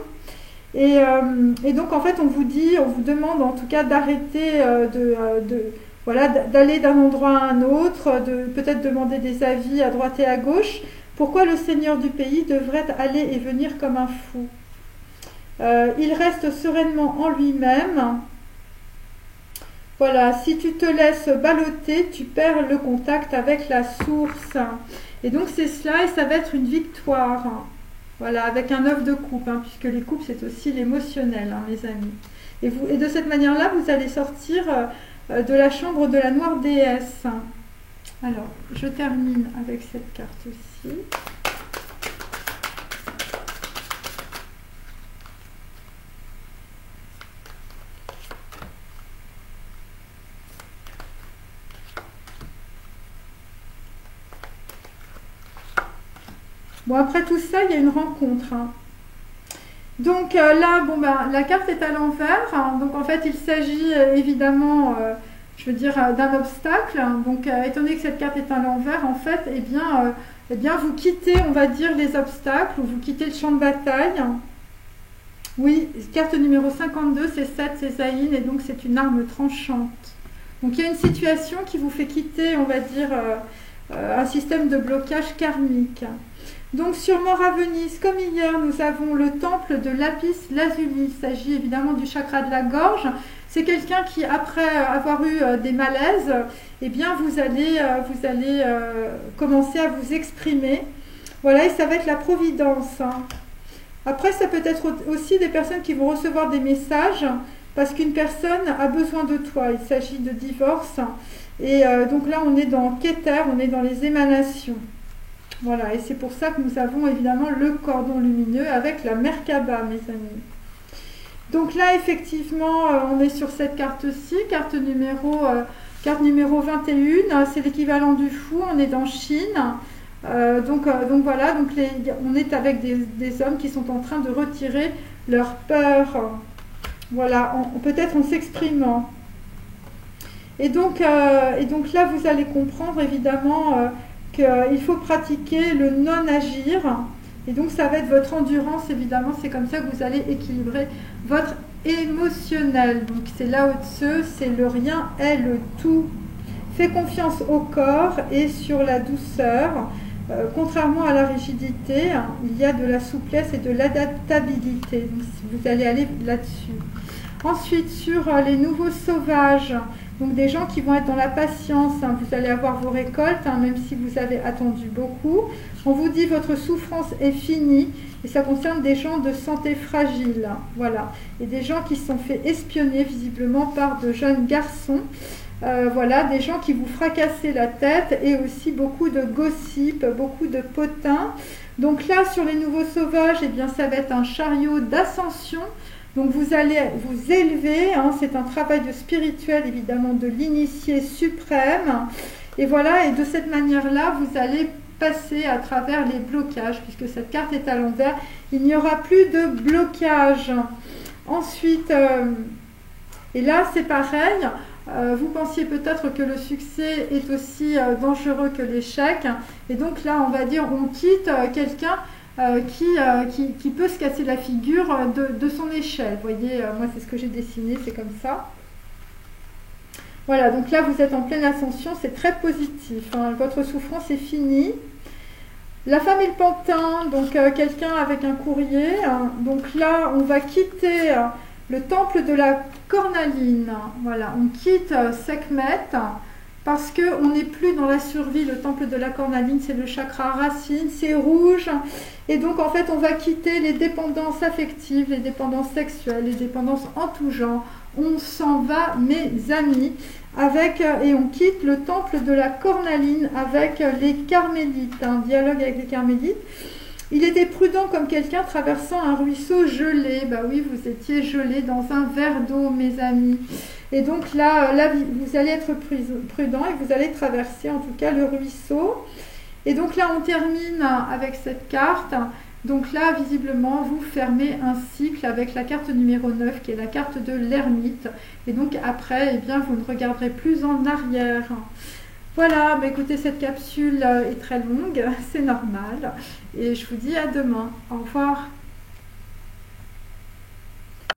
Et donc, en fait, on vous demande en tout cas d'arrêter voilà, d'aller d'un endroit à un autre, de peut-être demander des avis à droite et à gauche. Pourquoi le seigneur du pays devrait aller et venir comme un fou ? Il reste sereinement en lui-même. Voilà, si tu te laisses balloter, tu perds le contact avec la source. Et donc c'est cela, et ça va être une victoire. Voilà, avec un œuf de coupe, hein, puisque les coupes c'est aussi l'émotionnel, hein, mes amis. Et de cette manière-là, vous allez sortir de la chambre de la noire déesse. Alors, je termine avec cette carte aussi. Bon, après tout ça, il y a une rencontre. Hein. Donc là, bon, la carte est à l'envers. Hein. Donc en fait, il s'agit évidemment, je veux dire, d'un obstacle. Donc étant donné que cette carte est à l'envers, en fait, eh bien, vous quittez, on va dire, les obstacles, ou vous quittez le champ de bataille. Oui, carte numéro 52, c'est 7, c'est Zayn, et donc c'est une arme tranchante. Donc il y a une situation qui vous fait quitter, on va dire, un système de blocage karmique. Donc sur Mort à Venise, comme hier, nous avons le temple de Lapis Lazuli. Il s'agit évidemment du chakra de la gorge. C'est quelqu'un qui, après avoir eu des malaises, eh bien vous allez commencer à vous exprimer. Voilà, et ça va être la providence. Hein. Après, ça peut être aussi des personnes qui vont recevoir des messages parce qu'une personne a besoin de toi. Il s'agit de divorce. Et donc là, on est dans Keter, on est dans les émanations. Voilà, et c'est pour ça que nous avons évidemment le cordon lumineux avec la Merkaba, mes amis. Donc là, effectivement, on est sur cette carte-ci, carte numéro 21, c'est l'équivalent du fou, on est dans Chine. Donc voilà, on est avec des hommes qui sont en train de retirer leur peur. Voilà, peut-être en s'exprimant. Et donc là, vous allez comprendre évidemment qu'il faut pratiquer le non-agir. Et donc, ça va être votre endurance, évidemment. C'est comme ça que vous allez équilibrer votre émotionnel. Donc, c'est là au-dessus, c'est le rien est le tout. Fais confiance au corps et sur la douceur. Contrairement à la rigidité, hein, il y a de la souplesse et de l'adaptabilité. Donc, vous allez aller là-dessus. Ensuite, sur les nouveaux sauvages, Donc des gens qui vont être dans la patience, hein, vous allez avoir vos récoltes, hein, même si vous avez attendu beaucoup. On vous dit votre souffrance est finie, et ça concerne des gens de santé fragile, hein, voilà. Et des gens qui se sont fait espionner visiblement par de jeunes garçons. Voilà, des gens qui vous fracassent la tête, et aussi beaucoup de gossip, beaucoup de potins. Donc là, sur les nouveaux sauvages, eh bien, ça va être un chariot d'ascension. Donc vous allez vous élever, hein, c'est un travail de spirituel, évidemment, de l'initié suprême. Et voilà, et de cette manière-là, vous allez passer à travers les blocages, puisque cette carte est à l'envers. Il n'y aura plus de blocage. Ensuite, et là, c'est pareil. Vous pensiez peut-être que le succès est aussi dangereux que l'échec. Et donc là, on va dire, on quitte quelqu'un qui peut se casser la figure de son échelle. Vous voyez, moi c'est ce que j'ai dessiné, c'est comme ça. Voilà, donc là vous êtes en pleine ascension, c'est très positif, hein. Votre souffrance est finie. La femme et le pantin, donc quelqu'un avec un courrier, hein. Donc là on va quitter le temple de la cornaline. Voilà, on quitte Sekhmet. Parce qu'on n'est plus dans la survie. Le temple de la cornaline, c'est le chakra racine, c'est rouge. Et donc, en fait, on va quitter les dépendances affectives, les dépendances sexuelles, les dépendances en tout genre. On s'en va, mes amis, et on quitte le temple de la cornaline avec les carmélites. Un dialogue avec les carmélites. Il était prudent comme quelqu'un traversant un ruisseau gelé. Bah oui, vous étiez gelé dans un verre d'eau, mes amis. Et donc là, vous allez être prudent et vous allez traverser en tout cas le ruisseau. Et donc là, on termine avec cette carte. Donc là, visiblement, vous fermez un cycle avec la carte numéro 9 qui est la carte de l'ermite. Et donc après, eh bien, vous ne regarderez plus en arrière. Voilà, bah écoutez, cette capsule est très longue, c'est normal. Et je vous dis à demain. Au revoir.